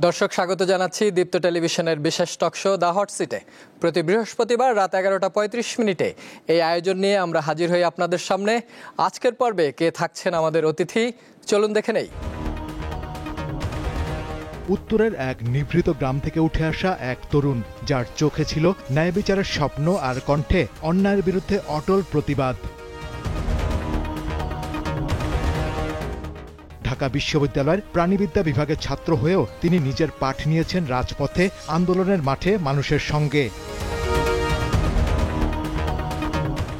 দর্শক স্বাগত জানাচ্ছি দীপ্ত টেলিভিশনের বিশেষ টক শো দ্য হট সিটে। প্রতি বৃহস্পতিবার রাত 11:35 এই আয়োজন নিয়ে আমরা হাজির হই আপনাদের সামনে। আজকের পর্বে কে থাকছেন আমাদের অতিথি, চলুন দেখে নেই। উত্তরের এক নিভৃত গ্রাম থেকে উঠে আসা এক তরুণ, যার চোখে ছিল ন্যায় বিচারের স্বপ্ন আর কণ্ঠে অন্যায়ের বিরুদ্ধে অটল প্রতিবাদ। ঢাকা বিশ্ববিদ্যালয়ের প্রাণীবিদ্যা বিভাগের ছাত্র হয়েও তিনি নিজের পাঠ নিয়েছেন রাজপথে, আন্দোলনের মাঠে মানুষের সঙ্গে।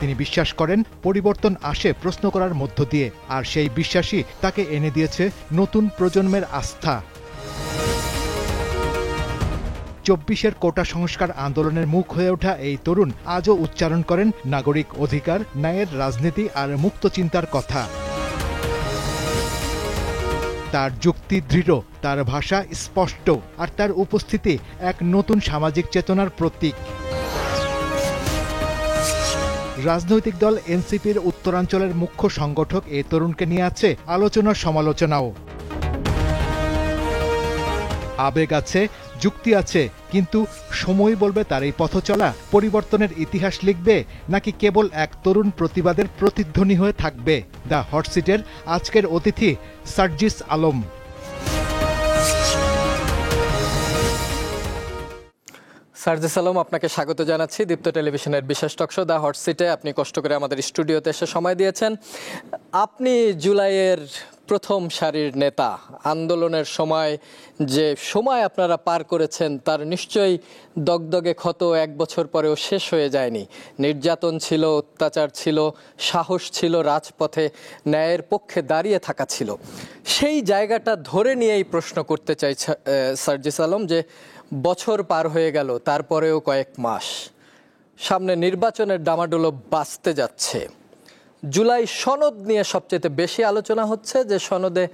তিনি বিশ্বাস করেন পরিবর্তন আসে প্রশ্ন করার মধ্য দিয়ে, আর সেই বিশ্বাসই তাকে এনে দিয়েছে নতুন প্রজন্মের আস্থা। 24-এর কোটা সংস্কার আন্দোলনের মুখ হয়ে ওঠা এই তরুণ আজও উচ্চারণ করেন নাগরিক অধিকার, ন্যায়ের রাজনীতি আর মুক্ত চিন্তার কথা। তার যুক্তি দৃঢ়, তার ভাষা স্পষ্ট, আর তার উপস্থিতি এক নতুন সামাজিক চেতনার প্রতীক। রাজনৈতিক দল এনসিপির উত্তরাঞ্চলের মুখ্য সংগঠক এই তরুণকে নিয়ে আছে আলোচনা সমালোচনাও। আবেগ আছে, যুক্তি আছে, কিন্তু সময় বলবে তার এই পথ চলা পরিবর্তনের ইতিহাস লিখবে, নাকি কেবল এক তরুণ প্রতিবাদের প্রতিধ্বনি হয়ে থাকবে। দ্য হট সিটের আজকের অতিথি সার্জিস আলম। সার্জিস আলম, আপনাকে স্বাগত জানাচ্ছি দীপ্ত টেলিভিশনের বিশেষ টক শো দ্য হট সিটে। আপনি কষ্ট করে আমাদের স্টুডিওতে এসে সময় দিয়েছেন। আপনি জুলাইয়ের প্রথম সারির নেতা। আন্দোলনের সময় যে সময় আপনারা পার করেছেন তার নিশ্চয়ই দগদগে ক্ষত 1 বছর পরেও শেষ হয়ে যায়নি। নির্যাতন ছিল, অত্যাচার ছিল, সাহস ছিল, রাজপথে ন্যায়ের পক্ষে দাঁড়িয়ে থাকা ছিল। সেই জায়গাটা ধরে নিয়েই প্রশ্ন করতে চাই সার্জিস আলম, যে বছর পার হয়ে গেল, তারপরেও কয়েক মাস, সামনে নির্বাচনের ডামাডোলো বাজতে যাচ্ছে। জুলাই সনদ নিয়ে সবচেয়ে বেশি আলোচনা হচ্ছে, যে সনদে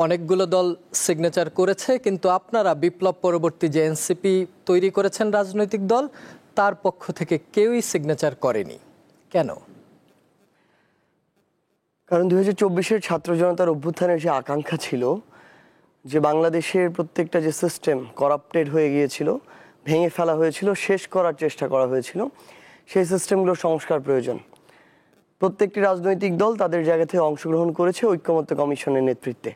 অনেকগুলো দল সিগনেচার করেছে, কিন্তু আপনারা বিপ্লব পরবর্তী যে এনসিপি তৈরি করেছেন রাজনৈতিক দল, তার পক্ষ থেকে কেউই সিগনেচার করেনি। কেন? কারণ 2024-এর ছাত্র জনতার অভ্যুত্থানের যে আকাঙ্ক্ষা ছিল, যে বাংলাদেশের প্রত্যেকটা যে সিস্টেম করাপ্টেড হয়ে গিয়েছিল, ভেঙে ফেলা হয়েছিল, শেষ করার চেষ্টা করা হয়েছিল, সেই সিস্টেমগুলোর সংস্কার প্রয়োজন। প্রত্যেকটি রাজনৈতিক দল তাদের জায়গা থেকে অংশগ্রহণ করেছে ঐক্যমত্য কমিশনের নেতৃত্বে।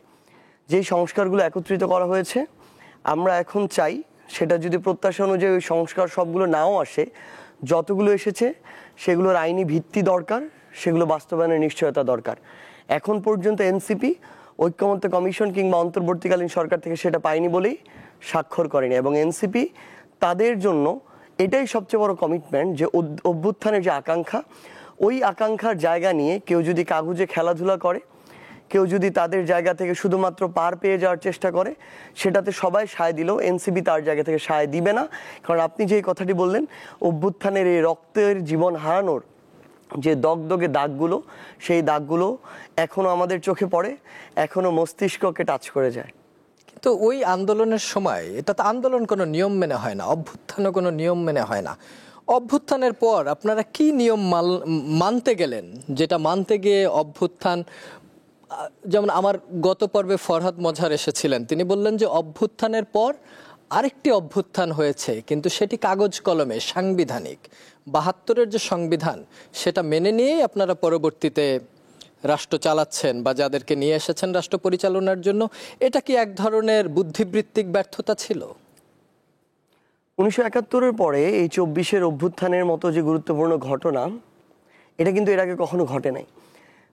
যেই সংস্কারগুলো একত্রিত করা হয়েছে, আমরা এখন চাই সেটা যদি প্রত্যাশা অনুযায়ী ওই সংস্কার সবগুলো নাও আসে, যতগুলো এসেছে সেগুলোর আইনি ভিত্তি দরকার, সেগুলো বাস্তবায়নের নিশ্চয়তা দরকার। এখন পর্যন্ত এনসিপি ঐক্যমত্য কমিশন কিংবা অন্তর্বর্তীকালীন সরকার থেকে সেটা পায়নি বলেই স্বাক্ষর করেনি। এবং এনসিপি তাদের জন্য এটাই সবচেয়ে বড় কমিটমেন্ট, যে অভ্যুত্থানের যে আকাঙ্ক্ষা, ওই আকাঙ্ক্ষার জায়গা নিয়ে কেউ যদি কাগজে খেলাধুলা করে, কেউ যদি তাদের জায়গা থেকে শুধুমাত্র পার পেয়ে যাওয়ার চেষ্টা করে, সেটাতে সবাই সায় দিলেও এনসিপি তার জায়গা থেকে সায় দিবে না। কারণ আপনি যে কথাটি বললেন, অভ্যুত্থানের এই রক্তের জীবন হারানোর যে দগদগে দাগগুলো, সেই দাগগুলো এখনো আমাদের চোখে পড়ে, এখনো মস্তিষ্ককে টাচ করে যায়। কিন্তু ওই আন্দোলনের সময়, এটা তো আন্দোলন কোনো নিয়ম মেনে হয় না, অভ্যুত্থানও কোনো নিয়ম মেনে হয় না। অভ্যুত্থানের পর আপনারা কি নিয়ম মানতে গেলেন, যেটা মানতে গিয়ে অভ্যুত্থান, যেমন আমার গত পর্বে ফরহাদ মজহার এসেছিলেন, তিনি বললেন যে অভ্যুত্থানের পর আরেকটি অভ্যুত্থান হয়েছে, কিন্তু সেটি কাগজ কলমে, সাংবিধানিক। 72-এর যে সংবিধান, সেটা মেনে নিয়েই আপনারা পরবর্তীতে রাষ্ট্র চালাচ্ছেন, বা যাদেরকে নিয়ে এসেছেন রাষ্ট্র পরিচালনার জন্য। এটা কি এক ধরনের বুদ্ধিবৃত্তিক ব্যর্থতা ছিল? 1971-এর পরে এই 24-এর অভ্যুত্থানের মতো যে গুরুত্বপূর্ণ ঘটনা, এটা কিন্তু এর আগে কখনো ঘটে নাই।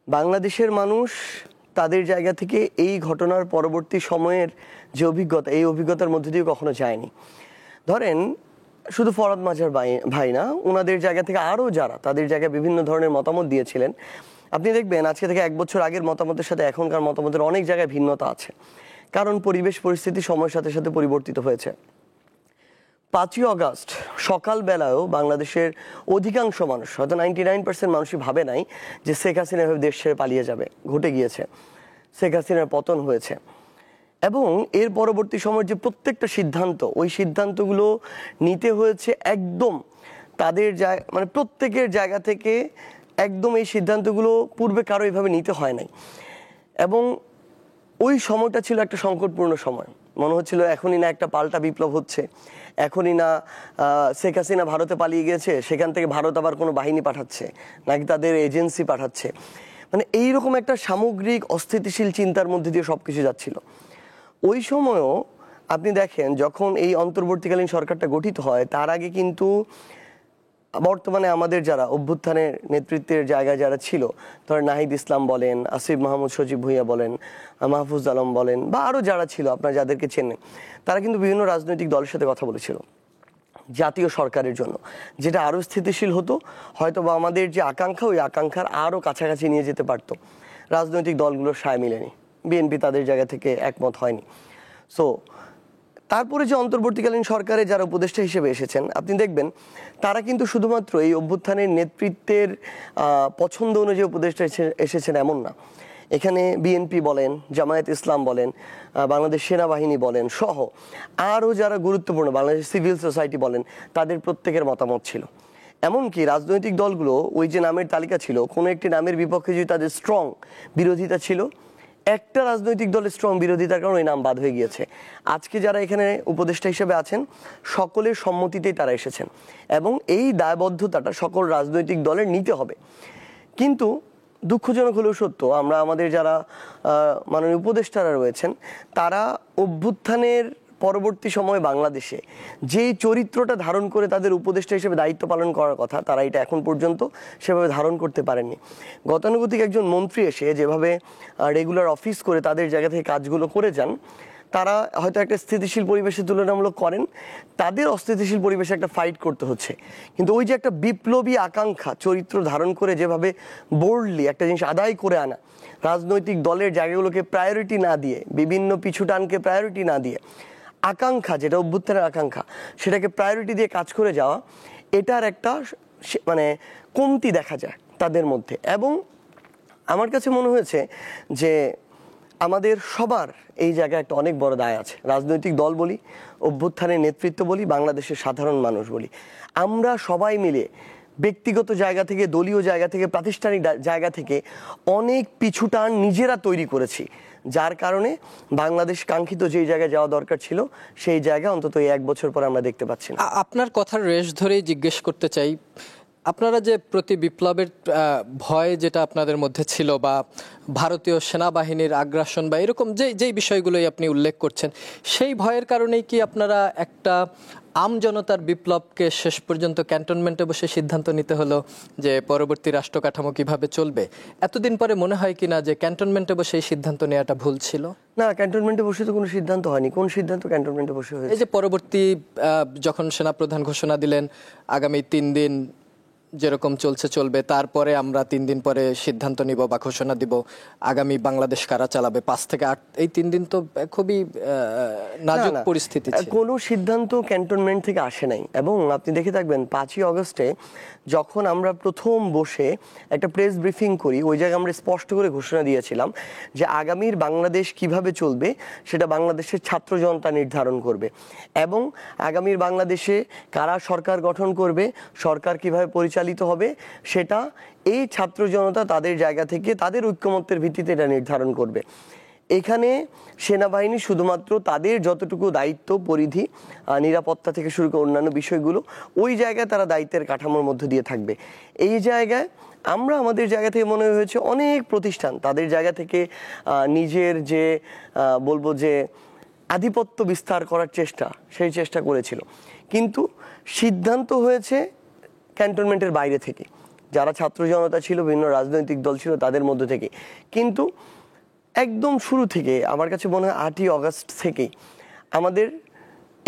বাংলাদেশের মানুষ তাদের জায়গা থেকে এই ঘটনার পরবর্তী সময়ের যে অভিজ্ঞতা, এই অভিজ্ঞতার মধ্যে দিয়ে কখনো যায়নি। ধরেন, শুধু ফরহাদ মজহার ভাই না, ওনাদের জায়গা থেকে আরও যারা তাদের জায়গায় বিভিন্ন ধরনের মতামত দিয়েছিলেন, আপনি দেখবেন আজকে থেকে 1 বছর আগের মতামতের সাথে এখনকার মতামতের অনেক জায়গায় ভিন্নতা আছে। কারণ পরিবেশ পরিস্থিতি সময়ের সাথে সাথে পরিবর্তিত হয়েছে। 5ই অগাস্ট সকালবেলায়ও বাংলাদেশের অধিকাংশ মানুষ, হয়তো 99% মানুষই ভাবে নাই যে শেখ হাসিনা এভাবে দেশ ছেড়ে পালিয়ে যাবে। ঘটে গিয়েছে, শেখ হাসিনার পতন হয়েছে। এবং এর পরবর্তী সময়ের যে প্রত্যেকটা সিদ্ধান্ত, ওই সিদ্ধান্তগুলো নিতে হয়েছে একদম তাদের মানে প্রত্যেকের জায়গা থেকে। একদম এই সিদ্ধান্তগুলো পূর্বে কারো এইভাবে নিতে হয় নাই। এবং ওই সময়টা ছিল একটা সংকটপূর্ণ সময়। মনে হচ্ছিল এখনই না একটা পাল্টা বিপ্লব হচ্ছে, এখনই না শেখ হাসিনা ভারতে পালিয়ে গিয়েছে, সেখান থেকে ভারত আবার কোনো বাহিনী পাঠাচ্ছে নাকি তাদের এজেন্সি পাঠাচ্ছে, মানে এইরকম একটা সামগ্রিক অস্থিতিশীল চিন্তার মধ্যে দিয়ে সবকিছু যাচ্ছিল। ওই সময়ও আপনি দেখেন যখন এই অন্তর্বর্তীকালীন সরকারটা গঠিত হয় তার আগে কিন্তু বর্তমানে আমাদের যারা অভ্যুত্থানের নেতৃত্বের জায়গায় যারা ছিল, ধরেন নাহিদ ইসলাম বলেন, আসিফ মাহমুদ সজীব ভুঁইয়া বলেন, মাহফুজ আলম বলেন, বা আরও যারা ছিল আপনারা যাদেরকে চেনেন, তারা কিন্তু বিভিন্ন রাজনৈতিক দলের সাথে কথা বলেছিল জাতীয় সরকারের জন্য, যেটা আরও স্থিতিশীল হতো, হয়তো বা আমাদের যে আকাঙ্ক্ষা ওই আকাঙ্ক্ষার আরও কাছাকাছি নিয়ে যেতে পারত। রাজনৈতিক দলগুলোর সায় মিলেনি, বিএনপি তাদের জায়গা থেকে একমত হয়নি। সো তারপরে যে অন্তর্বর্তীকালীন সরকারে যারা উপদেষ্টা হিসেবে এসেছেন আপনি দেখবেন তারা কিন্তু শুধুমাত্র এই অভ্যুত্থানের নেতৃত্বের পছন্দ অনুযায়ী উপদেষ্টা এসেছেন এমন না। এখানে বিএনপি বলেন, জামায়াত ইসলাম বলেন, বাংলাদেশ সেনাবাহিনী বলেন সহ আরও যারা গুরুত্বপূর্ণ বাংলাদেশ সিভিল সোসাইটি বলেন, তাদের প্রত্যেকের মতামত ছিল। এমনকি রাজনৈতিক দলগুলো ওই যে নামের তালিকা ছিল, কোনো একটি নামের বিপক্ষে যদি তাদের স্ট্রং বিরোধিতা ছিল, একটা রাজনৈতিক দলের স্ট্রং বিরোধিতার কারণে ওই নাম বাদ হয়ে গিয়েছে। আজকে যারা এখানে উপদেষ্টা হিসেবে আছেন সকলের সম্মতিতেই তারা এসেছেন এবং এই দায়বদ্ধতাটা সকল রাজনৈতিক দলের নিতে হবে। কিন্তু দুঃখজনক হলেও সত্য, আমরা আমাদের যারা মাননীয় উপদেষ্টারা রয়েছেন তারা অভ্যুত্থানের পরবর্তী সময়ে বাংলাদেশে যেই চরিত্রটা ধারণ করে তাদের উপদেষ্টা হিসেবে দায়িত্ব পালন করার কথা, তারা এটা এখন পর্যন্ত সেভাবে ধারণ করতে পারেননি। গতানুগতিক একজন মন্ত্রী এসে যেভাবে রেগুলার অফিস করে তাদের জায়গা থেকে কাজগুলো করে যান, তারা হয়তো একটা স্থিতিশীল পরিবেশে তুলনামূলক করেন, তাদের অস্থিতিশীল পরিবেশে একটা ফাইট করতে হচ্ছে। কিন্তু ওই যে একটা বিপ্লবী আকাঙ্ক্ষা চরিত্র ধারণ করে যেভাবে বোল্ডলি একটা জিনিস আদায় করে আনা, রাজনৈতিক দলের জায়গাগুলোকে প্রায়োরিটি না দিয়ে, বিভিন্ন পিছু টানকে প্রায়োরিটি না দিয়ে, আকাঙ্ক্ষা যেটা অভ্যুত্থানের আকাঙ্ক্ষা সেটাকে প্রায়োরিটি দিয়ে কাজ করে যাওয়া, এটার একটা মানে কমতি দেখা যায় তাদের মধ্যে। এবং আমার কাছে মনে হয়েছে যে আমাদের সবার এই জায়গায় একটা অনেক বড় দায় আছে। রাজনৈতিক দল বলি, অভ্যুত্থানের নেতৃত্ব বলি, বাংলাদেশের সাধারণ মানুষ বলি, আমরা সবাই মিলে ব্যক্তিগত জায়গা থেকে, দলীয় জায়গা থেকে, প্রাতিষ্ঠানিক জায়গা থেকে অনেক পিছুটান নিজেরা তৈরি করেছি, যার কারণে বাংলাদেশ কাঙ্ক্ষিত যেই জায়গায় যাওয়া দরকার ছিল সেই জায়গা অন্তত এই 1 বছর পর আমরা দেখতে পাচ্ছি না। আপনার কথার রেশ ধরেই জিজ্ঞেস করতে চাই, আপনারা যে প্রতি বিপ্লবের ভয় যেটা আপনাদের মধ্যে ছিল বা ভারতীয় সেনাবাহিনীর আগ্রাসন বা এরকম যেই বিষয়গুলোই আপনি উল্লেখ করছেন, সেই ভয়ের কারণেই কি আপনারা একটা আমজনতার বিপ্লবকে শেষ পর্যন্ত ক্যান্টনমেন্টে বসে সিদ্ধান্ত নিতে হলো যে পরবর্তী রাষ্ট্র কাঠামো কিভাবে চলবে? এতদিন পরে মনে হয় কিনা যে ক্যান্টনমেন্টে বসে এই সিদ্ধান্ত নেওয়াটা ভুল ছিল? না, ক্যান্টনমেন্টে বসে তো কোনো সিদ্ধান্ত হয়নি। কোন সিদ্ধান্ত ক্যান্টনমেন্টে বসে হয়েছে? এই যে পরবর্তী যখন সেনাপ্রধান ঘোষণা দিলেন আগামী 3 দিন যেরকম চলছে চলবে, তারপরে আমরা 3 দিন পরে সিদ্ধান্ত নিব বা ঘোষণা দিব আগামী বাংলাদেশ কারা চালাবে 5 থেকে 8, এই 3 দিন তো খুবই নাজুক পরিস্থিতি ছিল। কোনো সিদ্ধান্ত ক্যান্টনমেন্ট থেকে আসে নাই। এবং আপনি দেখে থাকবেন 5ই আগস্টে যখন আমরা প্রথম বসে একটা প্রেস ব্রিফিং করি, ওই জায়গায় আমরা স্পষ্ট করে ঘোষণা দিয়েছিলাম যে আগামীর বাংলাদেশ কিভাবে চলবে সেটা বাংলাদেশের ছাত্র জনতা নির্ধারণ করবে এবং আগামীর বাংলাদেশে কারা সরকার গঠন করবে, সরকার কিভাবে পরিচালিত হবে সেটা এই ছাত্র জনতা তাদের জায়গা থেকে তাদের ঐক্যমত্যের ভিত্তিতে এটা নির্ধারণ করবে। এখানে সেনাবাহিনী শুধুমাত্র তাদের যতটুকু দায়িত্ব পরিধি, নিরাপত্তা থেকে শুরু করে অন্যান্য বিষয়গুলো, ওই জায়গায় তারা দায়িত্বের কাঠামোর মধ্যে দিয়ে থাকবে। এই জায়গায় আমরা আমাদের জায়গা থেকে মনে হয়েছে অনেক প্রতিষ্ঠান তাদের জায়গা থেকে নিজের যে বলবো যে আধিপত্য বিস্তার করার চেষ্টা, সেই চেষ্টা করেছিল, কিন্তু সিদ্ধান্ত হয়েছে ক্যান্টনমেন্টের বাইরে থেকে, যারা ছাত্র জনতা ছিল, বিভিন্ন রাজনৈতিক দল ছিল তাদের মধ্য থেকে। কিন্তু একদম শুরু থেকে আমার কাছে মনে হয় 8ই আগস্ট থেকেই আমাদের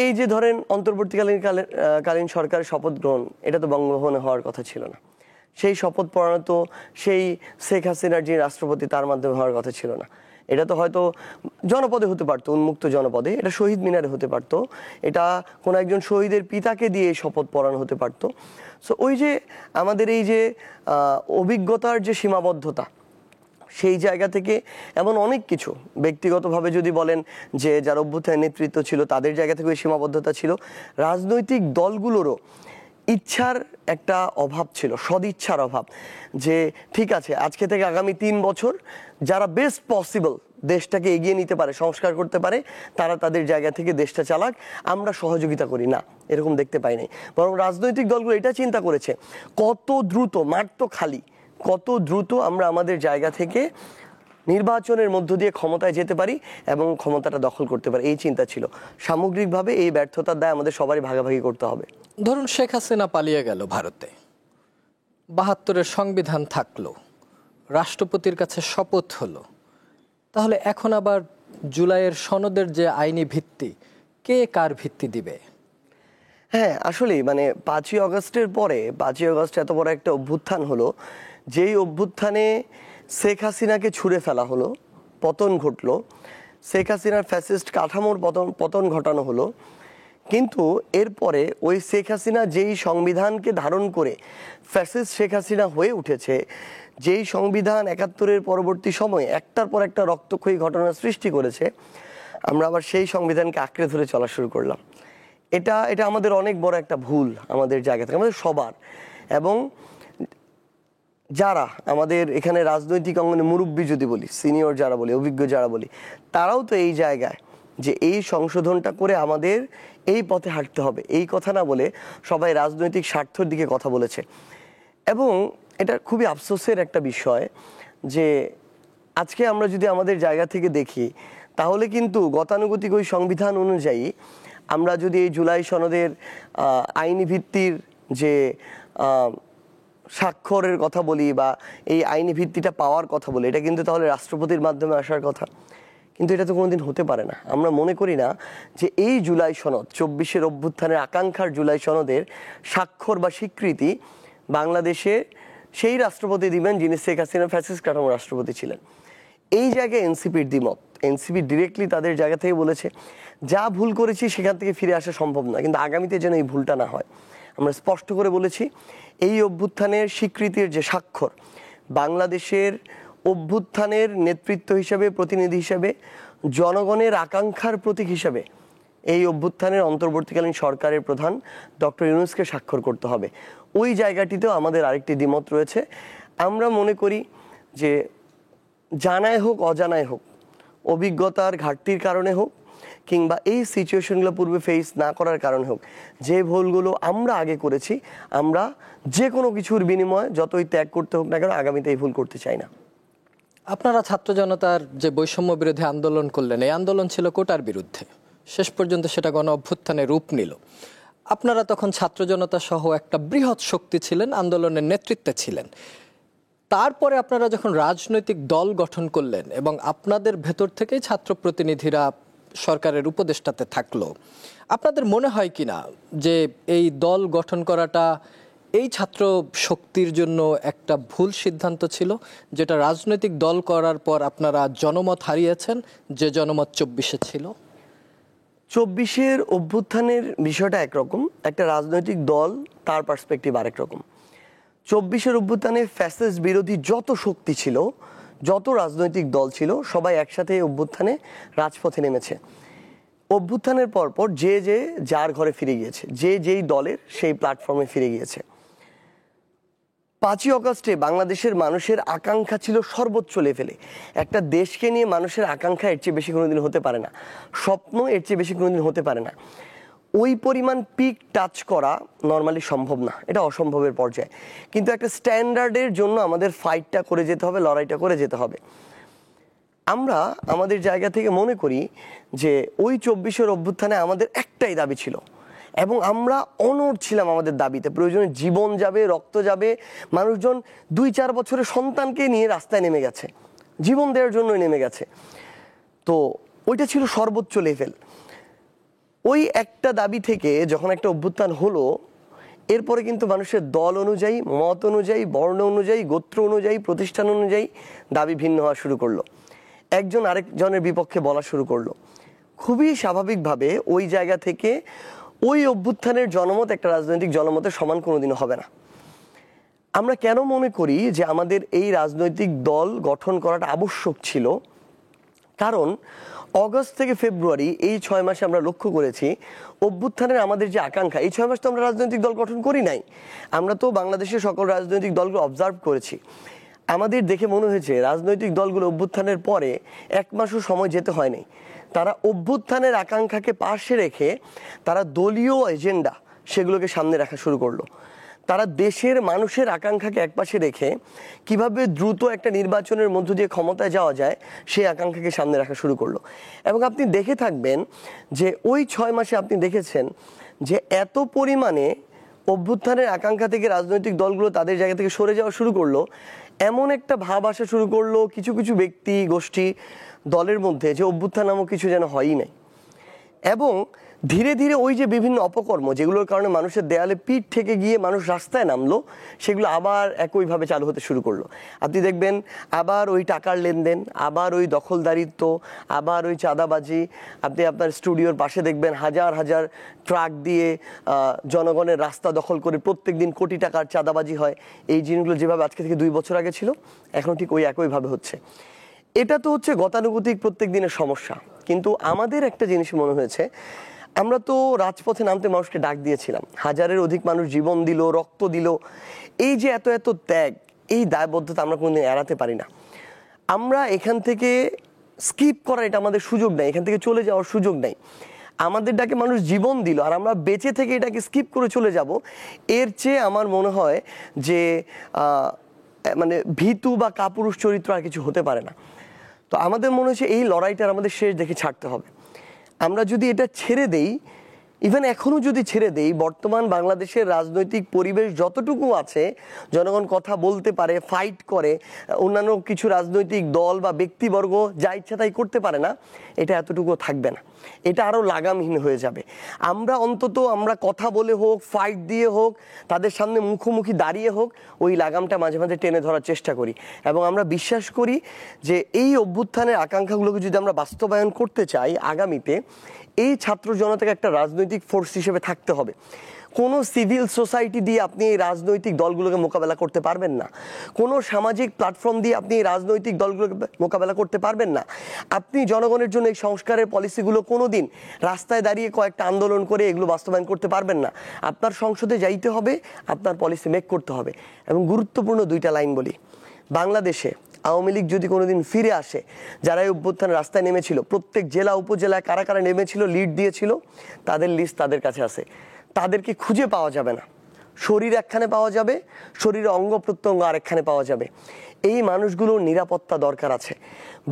এই যে ধরেন অন্তর্বর্তীকালীন সরকারের শপথ গ্রহণ, এটা তো বঙ্গভবনে হওয়ার কথা ছিল না। সেই শপথ পড়ানো তো সেই শেখ হাসিনার যে রাষ্ট্রপতি তার মাধ্যমে হওয়ার কথা ছিল না। এটা তো হয়তো জনপদে হতে পারতো, উন্মুক্ত জনপদে, এটা শহীদ মিনারে হতে পারতো, এটা কোনো একজন শহীদের পিতাকে দিয়ে শপথ পড়ানো হতে পারতো। সো ওই যে আমাদের এই যে অভিজ্ঞতার যে সীমাবদ্ধতা, সেই জায়গা থেকে এমন অনেক কিছু ব্যক্তিগতভাবে যদি বলেন যে যারা অভ্যুত্থানের নেতৃত্ব ছিল তাদের জায়গা থেকে ওই সীমাবদ্ধতা ছিল, রাজনৈতিক দলগুলোরও ইচ্ছার একটা অভাব ছিল, সদিচ্ছার অভাব, যে ঠিক আছে আজকে থেকে আগামী 3 বছর যারা বেস্ট পসিবল দেশটাকে এগিয়ে নিতে পারে, সংস্কার করতে পারে, তারা তাদের জায়গা থেকে দেশটা চালাক, আমরা সহযোগিতা করি না, এরকম দেখতে পাই নাই। বরং রাজনৈতিক দলগুলো এটা চিন্তা করেছে কত দ্রুত, মাঠ তো খালি, কত দ্রুত আমরা আমাদের জায়গা থেকে নির্বাচনের মধ্য দিয়ে ক্ষমতায় যেতে পারি এবং ক্ষমতাটা দখল করতে পারি, এই চিন্তা ছিল। সামগ্রিকভাবে এই ব্যর্থতার দায় আমাদের সবারই ভাগাভাগি করতে হবে। ধরুন শেখ হাসিনা পালিয়ে গেল ভারতে, ৭২-এর সংবিধান থাকলো, রাষ্ট্রপতির কাছে শপথ হলো, তাহলে এখন আবার জুলাইয়ের সনদের যে আইনি ভিত্তি, কে কার ভিত্তি দিবে? হ্যাঁ, আসলেই মানে ৫ই আগস্টের পরে, ৫ই আগস্ট এত বড় একটা অভ্যুত্থান হলো, যেই অভ্যুত্থানে শেখ হাসিনাকে ছুঁড়ে ফেলা হলো, পতন ঘটলো, শেখ হাসিনার ফ্যাসিস্ট কাঠামোর পতন ঘটানো হলো। কিন্তু এরপরে ওই শেখ হাসিনা যেই সংবিধানকে ধারণ করে ফ্যাসিস্ট শেখ হাসিনা হয়ে উঠেছে, যেই সংবিধান ৭১-এর পরবর্তী সময়ে একটার পর একটা রক্তক্ষয়ী ঘটনার সৃষ্টি করেছে, আমরা আবার সেই সংবিধানকে আঁকড়ে ধরে চলা শুরু করলাম। এটা আমাদের অনেক বড় একটা ভুল আমাদের জায়গা থেকে, আমাদের সবার। এবং যারা আমাদের এখানে রাজনৈতিক অঙ্গনে মুরব্বী যদি বলি, সিনিয়র যারা বলি, অভিজ্ঞ যারা বলি, তারাও তো এই জায়গায় যে এই সংশোধনটা করে আমাদের এই পথে হাঁটতে হবে এই কথা না বলে সবাই রাজনৈতিক স্বার্থের দিকে কথা বলেছে। এবং এটা খুবই আফসোসের একটা বিষয় যে আজকে আমরা যদি আমাদের জায়গা থেকে দেখি, তাহলে কিন্তু গতানুগতিক ওই সংবিধান অনুযায়ী আমরা যদি এই জুলাই সনদের আইনি ভিত্তির যে স্বাক্ষরের কথা বলি বা এই আইনি ভিত্তিটা পাওয়ার কথা বলি, এটা কিন্তু তাহলে রাষ্ট্রপতির মাধ্যমে আসার কথা। কিন্তু এটা তো কোনোদিন হতে পারে না। আমরা মনে করি না যে এই জুলাই সনদ, ২৪-এর অভ্যুত্থানের আকাঙ্ক্ষার জুলাই সনদের স্বাক্ষর বা স্বীকৃতি বাংলাদেশে সেই রাষ্ট্রপতি দিবেন যিনি শেখ হাসিনা ফ্যাসিস্ট কাঠামো রাষ্ট্রপতি ছিলেন। এই জায়গায় এনসিপির দ্বিমত। এনসিপি ডিরেক্টলি তাদের জায়গা থেকে বলেছে, যা ভুল করেছি সেখান থেকে ফিরে আসা সম্ভব না, কিন্তু আগামীতে যেন এই ভুলটা না হয়। আমরা স্পষ্ট করে বলেছি, এই অভ্যুত্থানের স্বীকৃতির যে স্বাক্ষর, বাংলাদেশের অভ্যুত্থানের নেতৃত্ব হিসাবে, প্রতিনিধি হিসাবে, জনগণের আকাঙ্ক্ষার প্রতীক হিসাবে এই অভ্যুত্থানের অন্তর্বর্তীকালীন সরকারের প্রধান ডক্টর ইউনূসকে স্বাক্ষর করতে হবে। ওই জায়গাটিতেও আমাদের আরেকটি দ্বিমত রয়েছে। আমরা মনে করি যে জানায় হোক অজানায় হোক, অভিজ্ঞতার ঘাটতির কারণে হোক কিংবা এই সিচুয়েশনগুলো পূর্বে ফেস না করার কারণে হোক, যে ভুলগুলো আমরা আগে করেছি, আমরা যে কোনো কিছুর বিনিময়ে যতই ত্যাগ করতে হোক না কেন, আগামীতে এই ভুল করতে চাই না। আপনারা ছাত্র জনতার যে বৈষম্য বিরোধী আন্দোলন করলেন, এই আন্দোলন ছিল কোটার বিরুদ্ধে, শেষ পর্যন্ত সেটা গণ অভ্যুত্থানে রূপ নিল। আপনারা তখন ছাত্র জনতা সহ একটা বৃহৎ শক্তি ছিলেন, আন্দোলনের নেতৃত্বে ছিলেন। তারপরে আপনারা যখন রাজনৈতিক দল গঠন করলেন এবং আপনাদের ভেতর থেকেই ছাত্র প্রতিনিধিরা সরকারের উপদেষ্টাতে থাকলো, আপনাদের মনে হয় কিনা যে এই দল গঠন করাটা এই ছাত্র শক্তির জন্য একটা ভুল সিদ্ধান্ত ছিল, যেটা রাজনৈতিক দল করার পর আপনারা জনমত হারিয়েছেন, যে জনমত ২৪-এ ছিল? ২৪-এর অভ্যুত্থানের বিষয়টা একরকম, একটা রাজনৈতিক দল তার পার্সপেক্টিভ আরেক রকম। ২৪-এর অভ্যুত্থানে ফ্যাসিস্ট বিরোধী যত শক্তি ছিল, যত রাজনৈতিক দল ছিল, সবাই একসাথে এই অভ্যুত্থানে রাজপথে নেমেছে। অভ্যুত্থানের পরপর যে যার ঘরে ফিরে গিয়েছে, যেই দলের সেই প্ল্যাটফর্মে ফিরে গিয়েছে। ৫ই আগস্টে বাংলাদেশের মানুষের আকাঙ্ক্ষা ছিল সর্বোচ্চ লেভেলে। একটা দেশকে নিয়ে মানুষের আকাঙ্ক্ষা এর চেয়ে বেশি কোনোদিন হতে পারে না, স্বপ্ন এর চেয়ে বেশি কোনোদিন হতে পারে না। ওই পরিমাণ পিক টাচ করা নর্মালি সম্ভব না, এটা অসম্ভবের পর্যায়ে। কিন্তু একটা স্ট্যান্ডার্ডের জন্য আমাদের ফাইটটা করে যেতে হবে, লড়াইটা করে যেতে হবে। আমরা আমাদের জায়গা থেকে মনে করি যে ওই ২৪-এর অভ্যুত্থানে আমাদের একটাই দাবি ছিল এবং আমরা অনড় ছিলাম আমাদের দাবিতে। প্রয়োজনে জীবন যাবে, রক্ত যাবে। মানুষজন ২-৪ বছরের সন্তানকে নিয়ে রাস্তায় নেমে গেছে, জীবন দেওয়ার জন্যই নেমে গেছে। তো ওইটা ছিল সর্বোচ্চ লেভেল। ওই একটা দাবি থেকে যখন একটা অভ্যুত্থান হলো, এরপরে কিন্তু মানুষের দল অনুযায়ী, মত অনুযায়ী, বর্ণ অনুযায়ী, গোত্র অনুযায়ী, প্রতিষ্ঠান অনুযায়ী দাবি ভিন্ন হওয়া শুরু করলো। একজন আরেকজনের বিপক্ষে বলা শুরু করলো। খুবই স্বাভাবিকভাবে ওই জায়গা থেকে ওই অভ্যুত্থানের জনমত একটা রাজনৈতিক জনমতের সমান কোনোদিনও হবে না। আমরা কেন মনে করি যে আমাদের এই রাজনৈতিক দল গঠন করাটা আবশ্যক ছিল? কারণ অগস্ট থেকে ফেব্রুয়ারি এই ৬ মাসে আমরা লক্ষ্য করেছি অভ্যুত্থানের আমাদের যে আকাঙ্ক্ষা, এই ৬ মাস তো আমরা রাজনৈতিক দল গঠন করি নাই, আমরা তো বাংলাদেশের সকল রাজনৈতিক দলকে অবজার্ভ করেছি। আমাদের দেখে মনে হয়েছে রাজনৈতিক দলগুলো অভ্যুত্থানের পরে 1 মাসও সময় যেতে হয়নি, তারা অভ্যুত্থানের আকাঙ্ক্ষাকে পাশে রেখে তারা দলীয় এজেন্ডা সেগুলোকে সামনে রাখা শুরু করলো। তারা দেশের মানুষের আকাঙ্ক্ষাকে একপাশে রেখে কিভাবে দ্রুত একটা নির্বাচনের মধ্য দিয়ে ক্ষমতায় যাওয়া যায় সেই আকাঙ্ক্ষাকে সামনে রাখা শুরু করলো। এবং আপনি দেখে থাকবেন যে ওই 6 মাসে আপনি দেখেছেন যে এত পরিমাণে অভ্যুত্থানের আকাঙ্ক্ষা থেকে রাজনৈতিক দলগুলো তাদের জায়গা থেকে সরে যাওয়া শুরু করলো, এমন একটা ভাব আসা শুরু করলো কিছু কিছু ব্যক্তি গোষ্ঠী দলের মধ্যে যে অভ্যুত্থান নামক কিছু যেন হয়ই নাই। এবং ধীরে ধীরে ওই যে বিভিন্ন অপকর্ম যেগুলোর কারণে মানুষের দেয়ালে পিঠ থেকে গিয়ে মানুষ রাস্তায় নামলো, সেগুলো আবার একইভাবে চালু হতে শুরু করলো। আপনি দেখবেন আবার ওই টাকার লেনদেন, আবার ওই দখলদারিত্ব, আবার ওই চাঁদাবাজি। আপনি আপনার স্টুডিওর পাশে দেখবেন হাজার হাজার ট্রাক দিয়ে জনগণের রাস্তা দখল করে প্রত্যেক দিন কোটি টাকার চাঁদাবাজি হয়। এই জিনিসগুলো যেভাবে আজকে থেকে 2 বছর আগে ছিল, এখন ঠিক ওই একইভাবে হচ্ছে। এটা তো হচ্ছে গতানুগতিক প্রত্যেক দিনের সমস্যা। কিন্তু আমাদের একটা জিনিস মনে হয়েছে, আমরা তো রাজপথে নামতে মানুষকে ডাক দিয়েছিলাম, 1000-এর অধিক মানুষ জীবন দিল, রক্ত দিল। এই যে এত এত ত্যাগ, এই দায়বদ্ধতা আমরা কোনোদিন এড়াতে পারি না। আমরা এখান থেকে স্কিপ করার এটা আমাদের সুযোগ নেই, এখান থেকে চলে যাওয়ার সুযোগ নেই। আমাদের ডাকে মানুষ জীবন দিল আর আমরা বেঁচে থেকে এটাকে স্কিপ করে চলে যাব, এর চেয়ে আমার মনে হয় যে মানে ভীতু বা কাপুরুষ চরিত্র আর কিছু হতে পারে না। তো আমাদের মনে হচ্ছে এই লড়াইটার আমাদের শেষ দেখে ছাড়তে হবে। আমরা যদি এটা ছেড়ে দেই, ইভেন এখনো যদি ছেড়ে দেই, বর্তমান বাংলাদেশের রাজনৈতিক পরিবেশ যতটুকু আছে, জনগণ কথা বলতে পারে, ফাইট করে, অন্যান্য কিছু রাজনৈতিক দল বা ব্যক্তিবর্গ যা ইচ্ছা তাই করতে পারে না, এটা এতটুকু থাকবে না, এটা আরও লাগামহীন হয়ে যাবে। আমরা অন্তত আমরা কথা বলে হোক, ফাইট দিয়ে হোক, তাদের সামনে মুখোমুখি দাঁড়িয়ে হোক, ওই লাগামটা মাঝে মাঝে টেনে ধরার চেষ্টা করি। এবং আমরা বিশ্বাস করি যে এই অভ্যুত্থানের আকাঙ্ক্ষাগুলোকে যদি আমরা বাস্তবায়ন করতে চাই আগামীতে, এই ছাত্র জনতাকে একটা রাজনৈতিক ফোর্স হিসেবে থাকতে হবে। কোনো সিভিল সোসাইটি দিয়ে আপনি এই রাজনৈতিক দলগুলোকে মোকাবেলা করতে পারবেন না, কোনো সামাজিক প্ল্যাটফর্ম দিয়ে আপনি এই রাজনৈতিক দলগুলোকে মোকাবেলা করতে পারবেন না। আপনি জনগণের জন্য এই সংস্কারের পলিসিগুলো কোনো দিন রাস্তায় দাঁড়িয়ে কয়েকটা আন্দোলন করে এগুলো বাস্তবায়ন করতে পারবেন না। আপনার সংসদে যাইতে হবে, আপনার পলিসি মেক করতে হবে। এবং গুরুত্বপূর্ণ 2টা লাইন বলি, বাংলাদেশে আওয়ামী লীগ যদি কোনোদিন ফিরে আসে, যারা এই অভ্যুত্থানের রাস্তায় নেমেছিল, প্রত্যেক জেলা উপজেলায় কারা কারা নেমেছিল, লিড দিয়েছিল, তাদের লিস্ট তাদের কাছে আছে। তাদেরকে খুঁজে পাওয়া যাবে না, শরীর একখানে পাওয়া যাবে, শরীরের অঙ্গ প্রত্যঙ্গ আরেকখানে পাওয়া যাবে। এই মানুষগুলোর নিরাপত্তা দরকার আছে।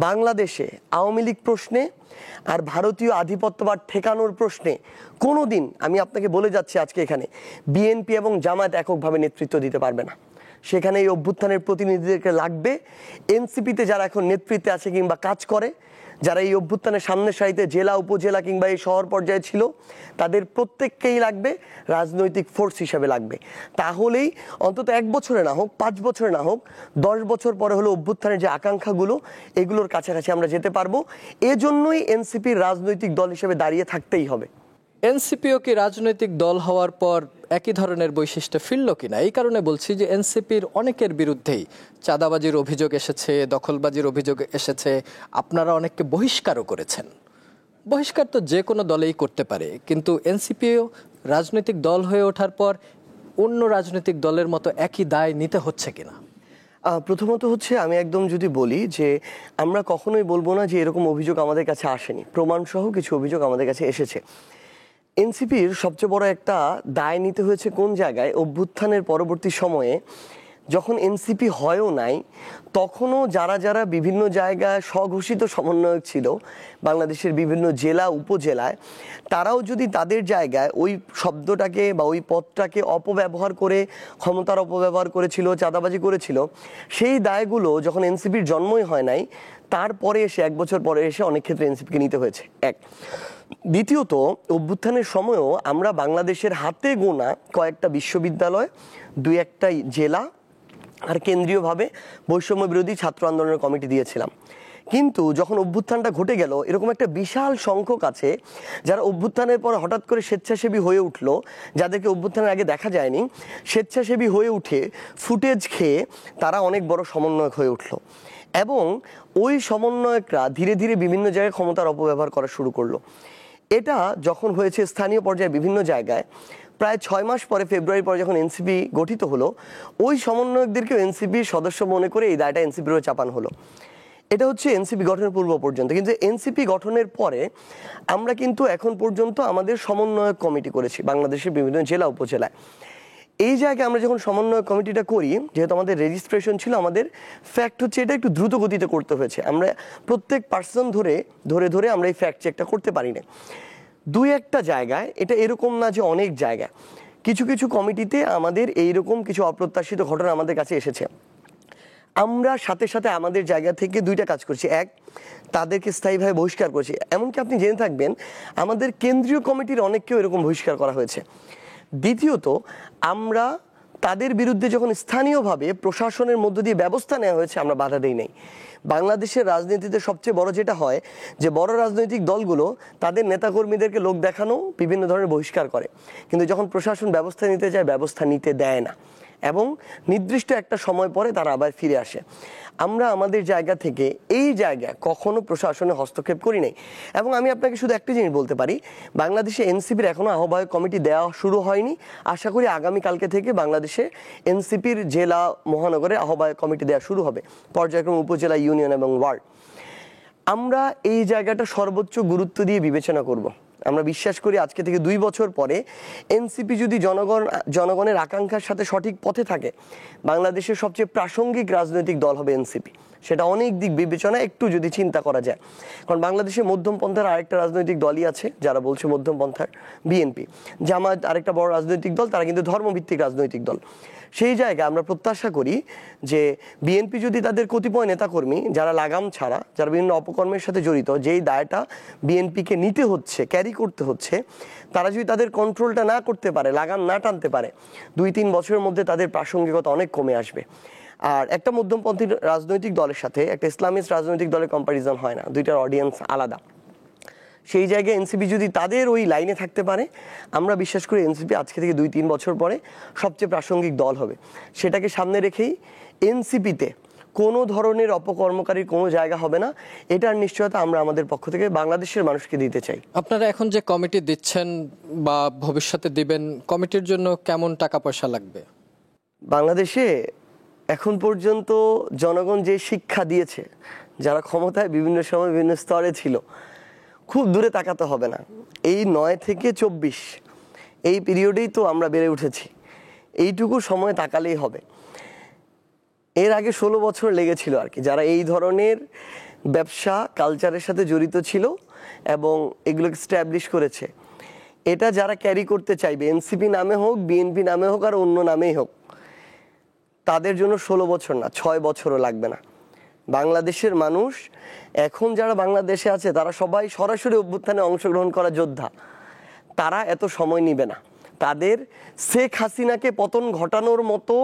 বাংলাদেশে আওয়ামী লীগ প্রশ্নে আর ভারতীয় আধিপত্যবাদ ঠেকানোর প্রশ্নে কোনো দিন, আমি আপনাকে বলে যাচ্ছি আজকে এখানে, বিএনপি এবং জামায়াত এককভাবে নেতৃত্ব দিতে পারবে না। সেখানে এই অভ্যুত্থানের প্রতিনিধিদেরকে লাগবে। এনসিপিতে যারা এখন নেতৃত্বে আছে কিংবা কাজ করে, যারা এই অভ্যুত্থানের সামনের সারিতে জেলা উপজেলা কিংবা এই শহর পর্যায়ে ছিল, তাদের প্রত্যেককেই লাগবে, রাজনৈতিক ফোর্স হিসেবে লাগবে। তাহলেই অন্তত 1 বছরে না হোক, 5 বছরে না হোক, 10 বছর পরে হলো অভ্যুত্থানের যে আকাঙ্ক্ষাগুলো, এগুলোর কাছাকাছি আমরা যেতে পারবো। এজন্যই এনসিপির রাজনৈতিক দল হিসেবে দাঁড়িয়ে থাকতেই হবে। এনসিপিও কি রাজনৈতিক দল হওয়ার পর একই ধরনের বৈশিষ্ট্য ফিরল কিনা? এই কারণে বলছি যে এনসিপির অনেকের বিরুদ্ধেই চাঁদাবাজির অভিযোগ এসেছে, দখলবাজির অভিযোগ এসেছে, আপনারা অনেককে বহিষ্কারও করেছেন। বহিষ্কার তো যে কোনো দলেই করতে পারে, কিন্তু এনসিপিও রাজনৈতিক দল হয়ে ওঠার পর অন্য রাজনৈতিক দলের মতো একই দায় নিতে হচ্ছে কিনা? প্রথমত হচ্ছে, আমি একদম যদি বলি যে আমরা কখনোই বলবো না যে এরকম অভিযোগ আমাদের কাছে আসেনি, প্রমাণসহ কিছু অভিযোগ আমাদের কাছে এসেছে। এনসিপির সবচেয়ে বড় একটা দায় নিতে হয়েছে কোন জায়গায়, অভ্যুত্থানের পরবর্তী সময়ে যখন এনসিপি হয়ও নাই, তখনও যারা যারা বিভিন্ন জায়গায় স্বঘোষিত সমন্বয়ক ছিল বাংলাদেশের বিভিন্ন জেলা উপজেলায়, তারাও যদি তাদের জায়গায় ওই শব্দটাকে বা ওই পদটাকে অপব্যবহার করে, ক্ষমতার অপব্যবহার করেছিল, চাঁদাবাজি করেছিল, সেই দায়গুলো যখন এনসিপির জন্মই হয় নাই, তারপরে এসে 1 বছর পরে এসে অনেক ক্ষেত্রে এনসিপিকে নিতে হয়েছে। এক, দ্বিতীয়ত, অভ্যুত্থানের সময়ও আমরা বাংলাদেশের হাতে গোনা কয়েকটা বিশ্ববিদ্যালয়, 2-1টা জেলা আর কেন্দ্রীয়ভাবে বৈষম্য বিরোধী ছাত্র আন্দোলনের কমিটি দিয়েছিলাম। কিন্তু যখন অভ্যুত্থানটা ঘটে গেল, এরকম একটা বিশাল সংখ্যক আছে যারা অভ্যুত্থানের পর হঠাৎ করে স্বেচ্ছাসেবী হয়ে উঠলো, যাদেরকে অভ্যুত্থানের আগে দেখা যায়নি, স্বেচ্ছাসেবী হয়ে উঠে ফুটেজ খেয়ে তারা অনেক বড় সমন্বয়ক হয়ে উঠলো। এবং ওই সমন্বয়করা ধীরে ধীরে বিভিন্ন জায়গায় ক্ষমতার অপব্যবহার করা শুরু করলো। এটা যখন হয়েছে স্থানীয় পর্যায়ে বিভিন্ন জায়গায়, প্রায় 6 মাস পরে ফেব্রুয়ারি পরে যখন এনসিপি গঠিত হলো, ওই সমন্বয়কদেরকেও এনসিপির সদস্য মনে করে এই দায়টা এনসিপির উপর চাপানো হলো। এটা হচ্ছে এনসিপি গঠনের পূর্ব পর্যন্ত। কিন্তু এনসিপি গঠনের পরে আমরা কিন্তু এখন পর্যন্ত আমাদের সমন্বয়ক কমিটি করেছি বাংলাদেশের বিভিন্ন জেলা উপজেলায়। এই জায়গায় আমরা যখন সমন্বয় কমিটিটা করি, যেহেতু আমাদের রেজিস্ট্রেশন ছিল, আমাদের ফ্যাক্ট হচ্ছে এটা একটু দ্রুত গতিতে করতে হয়েছে। আমরা প্রত্যেক পার্সন ধরে ধরে আমরা এই ফ্যাক্ট চেকটা করতে পারি না। 2-1টা জায়গায়, এটা এরকম না যে অনেক জায়গায়, কিছু কিছু কমিটিতে আমাদের এইরকম কিছু অপ্রত্যাশিত ঘটনা আমাদের কাছে এসেছে। আমরা সাথে সাথে আমাদের জায়গা থেকে 2টা কাজ করছি। এক, তাদেরকে স্থায়ীভাবে বহিষ্কার করছি। এমনকি আপনি জেনে থাকবেন আমাদের কেন্দ্রীয় কমিটির অনেককেও এরকম বহিষ্কার করা হয়েছে। দ্বিতীয়ত, আমরা তাদের বিরুদ্ধে যখন স্থানীয়ভাবে প্রশাসনের মধ্য দিয়ে ব্যবস্থা নেওয়া হয়েছে, আমরা বাধা দেই নাই। বাংলাদেশের রাজনীতিতে সবচেয়ে বড় যেটা হয় যে বড় রাজনৈতিক দলগুলো তাদের নেতাকর্মীদেরকে লোক দেখানো বিভিন্ন ধরনের বহিষ্কার করে, কিন্তু যখন প্রশাসন ব্যবস্থা নিতে যায় ব্যবস্থা নিতে দেয় না, এবং নির্দিষ্ট একটা সময় পরে তারা আবার ফিরে আসে। আমরা আমাদের জায়গা থেকে এই জায়গায় কখনো প্রশাসনে হস্তক্ষেপ করি নাই। এবং আমি আপনাকে শুধু একটা জিনিস বলতে পারি, বাংলাদেশে এনসিপির এখনো আহ্বায়ক কমিটি দেওয়া শুরু হয়নি। আশা করি আগামীকালকে থেকে বাংলাদেশে এনসিপির জেলা মহানগরে আহ্বায়ক কমিটি দেওয়া শুরু হবে, পর্যায়ক্রমে উপজেলা, ইউনিয়ন এবং ওয়ার্ড। আমরা এই জায়গাটা সর্বোচ্চ গুরুত্ব দিয়ে বিবেচনা করব। আমরা বিশ্বাস করি আজকে থেকে 2 বছর পরে এনসিপি যদি জনগণের আকাঙ্ক্ষার সাথে সঠিক পথে থাকে, বাংলাদেশের সবচেয়ে প্রাসঙ্গিক রাজনৈতিক দল হবে এনসিপি। সেটা অনেক দিক বিবেচনা একটু যদি চিন্তা করা যায়। কারণ বাংলাদেশে মধ্যমপন্থার আরেকটা রাজনৈতিক দলই আছে যারা বলছে মধ্যমপন্থার, বিএনপি। জামাত আরেকটা বড় রাজনৈতিক দল, তারা কিন্তু ধর্মভিত্তিক রাজনৈতিক দল। সেই জায়গায় আমরা প্রত্যাশা করি যে বিএনপি যদি তাদের কতিপয় নেতাকর্মী যারা লাগাম ছাড়া, যারা বিভিন্ন অপকর্মের সাথে জড়িত, যেই দায়টা বিএনপিকে নিতে হচ্ছে, ক্যারি করতে হচ্ছে, তারা যদি তাদের কন্ট্রোলটা না করতে পারে, লাগাম না টানতে পারে, 2-3 বছরের মধ্যে তাদের প্রাসঙ্গিকতা অনেক কমে আসবে। আর একটা মধ্যমপন্থী রাজনৈতিক দলের সাথে একটা ইসলামিস্ট রাজনৈতিক দলের কম্পারিজন হয় না, দুইটার অডিয়েন্স আলাদা। সেই জায়গায় এনসিপি যদি তাদের ওই লাইনে থাকতে পারে, আমরা বিশ্বাস করি এনসিপি আজকে থেকে 2-3 বছর পরে সবচেয়ে প্রাসঙ্গিক দল হবে। সেটাকে সামনে রেখেই এনসিপিতে কোনো ধরনের অপকর্মকারীর কোনো জায়গা হবে না, এটার নিশ্চয়তা আমরা আমাদের পক্ষ থেকে বাংলাদেশের মানুষকে দিতে চাই। আপনারা এখন যে কমিটি দিচ্ছেন বা ভবিষ্যতে দিবেন, কমিটির জন্য কেমন টাকা পয়সা লাগবে? বাংলাদেশে এখন পর্যন্ত জনগণ যে শিক্ষা দিয়েছে, যারা ক্ষমতায় বিভিন্ন সময় বিভিন্ন স্তরে ছিল, খুব দূরে তাকাতে হবে না। এই 9 থেকে 24 এই পিরিয়ডেই তো আমরা বেড়ে উঠেছি, এইটুকু সময় তাকালেই হবে। এর আগে 16 বছর লেগেছিল আর কি, যারা এই ধরনের ব্যবসা কালচারের সাথে জড়িত ছিল এবং এগুলোকে স্ট্যাবলিশ করেছে। এটা যারা ক্যারি করতে চাইবে, এনসিপি নামে হোক, বিএনপি নামে হোক, আর অন্য নামেই হোক, তাদের জন্য 16 বছর না, 6 বছরও লাগবে না। বাংলাদেশের মানুষ এখন যারা বাংলাদেশে আছে, তারা সবাই সরাসরি অভ্যুত্থানে অংশগ্রহণ করা যোদ্ধা। তারা এত সময় নিবে না। তাদের শেখ হাসিনাকে পতন ঘটানোর মতো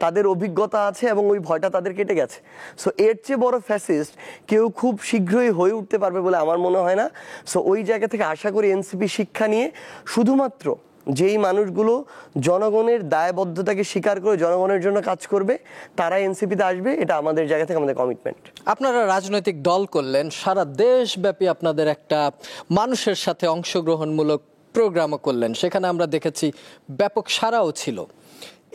তাদের অভিজ্ঞতা আছে এবং ওই ভয়টা তাদের কেটে গেছে। সো এর চেয়ে বড় ফ্যাসিস্ট কেউ খুব শীঘ্রই হয়ে উঠতে পারবে বলে আমার মনে হয় না। সো ওই জায়গা থেকে আশা করি এনসিপি শিক্ষা নিয়ে শুধুমাত্র যেই মানুষগুলো জনগণের দায়বদ্ধতাকে স্বীকার করে জনগণের জন্য কাজ করবে, তারা এনসিপিতে আসবে। এটা আমাদের জায়গা থেকে আমাদের কমিটমেন্ট। আপনারা রাজনৈতিক দল করলেন, সারা দেশব্যাপী আপনাদের একটা মানুষের সাথে অংশগ্রহণমূলক প্রোগ্রামও করলেন, সেখানে আমরা দেখেছি ব্যাপক সাড়াও ছিল।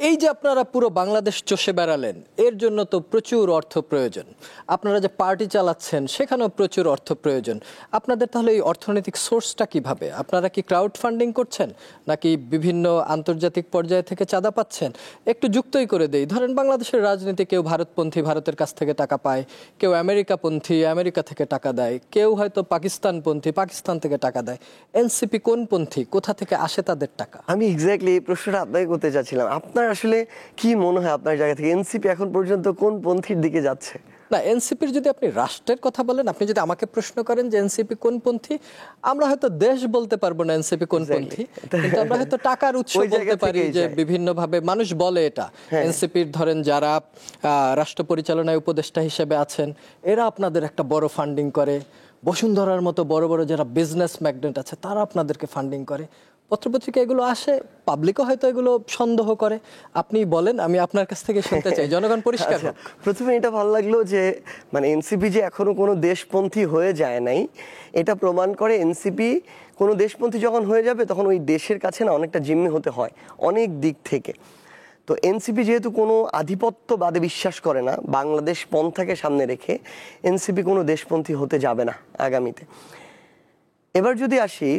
এই যে আপনারা পুরো বাংলাদেশ চষে বেড়ালেন, এর জন্য তো প্রচুর অর্থ প্রয়োজন। আপনারা যে পার্টি চালাচ্ছেন, সেখানেও প্রচুর অর্থ প্রয়োজন। আপনাদের তাহলে এই অর্থনৈতিক সোর্সটা কিভাবে? আপনারা কি ক্রাউড ফান্ডিং করছেন, নাকি বিভিন্ন আন্তর্জাতিক পর্যায়ে থেকে চাঁদা পাচ্ছেন? একটু যুক্তই করে দেই। ধরেন বাংলাদেশের রাজনীতি, কেউ ভারতপন্থী, ভারতের কাছ থেকে টাকা পায়, কেউ আমেরিকাপন্থী, আমেরিকা থেকে টাকা দেয়, কেউ হয়তো পাকিস্তানপন্থী, পাকিস্তান থেকে টাকা দেয়। এনসিপি কোন পন্থী? কোথা থেকে আসে তাদের টাকা? আমি এক্স্যাক্টলি এই প্রশ্নটা আপনাকে করতে চাচ্ছিলাম। আপনার আসলে কি মনে হয় আপনার জায়গা থেকে এনসিপি এখন পর্যন্ত কোন পন্থীর দিকে যাচ্ছে? না, এনসিপির যদি আপনি রাষ্ট্রের কথা বলেন, আপনি যদি আমাকে প্রশ্ন করেন যে এনসিপি কোন পন্থী, আমরা হয়তো দেশ বলতে পারবো না এনসিপি কোন পন্থী, কিন্তু আমরা হয়তো টাকার উৎস বলতে পারি যে বিভিন্ন ভাবে মানুষ বলে এটা। এনসিপির ধরেন যারা রাষ্ট্র পরিচালনায় উপদেষ্টা হিসেবে আছেন, এরা আপনাদের একটা বড় ফান্ডিং করে। বসুন্ধরার মতো বড় বড় যারা বিজনেস ম্যাগনেট আছে, তারা আপনাদেরকে ফান্ডিং করে। পত্রপত্রিকা এগুলো আসে, পাবলিকও হয়তো এগুলো সন্দেহ করে। আপনি বলেন, আমি আপনার কাছ থেকে শুনতে চাই, জনগণ পরিষ্কার হোক। প্রথমে এটা ভালো লাগলো যে মানে এনসিপি যে এখনো কোনো দেশপন্থী হয়ে যায় নাই, এটা প্রমাণ করে এনসিপি কোনো দেশপন্থী যখন হয়ে যাবে তখন ওই দেশের কাছে না অনেকটা জিম্মি হতে হয় অনেক দিক থেকে। তো এনসিপি যেহেতু কোনো আধিপত্যবাদে বিশ্বাস করে না, বাংলাদেশ পন্থাকে সামনে রেখে এনসিপি কোনো দেশপন্থী হতে যাবে না আগামীতে। এবার যদি আসি,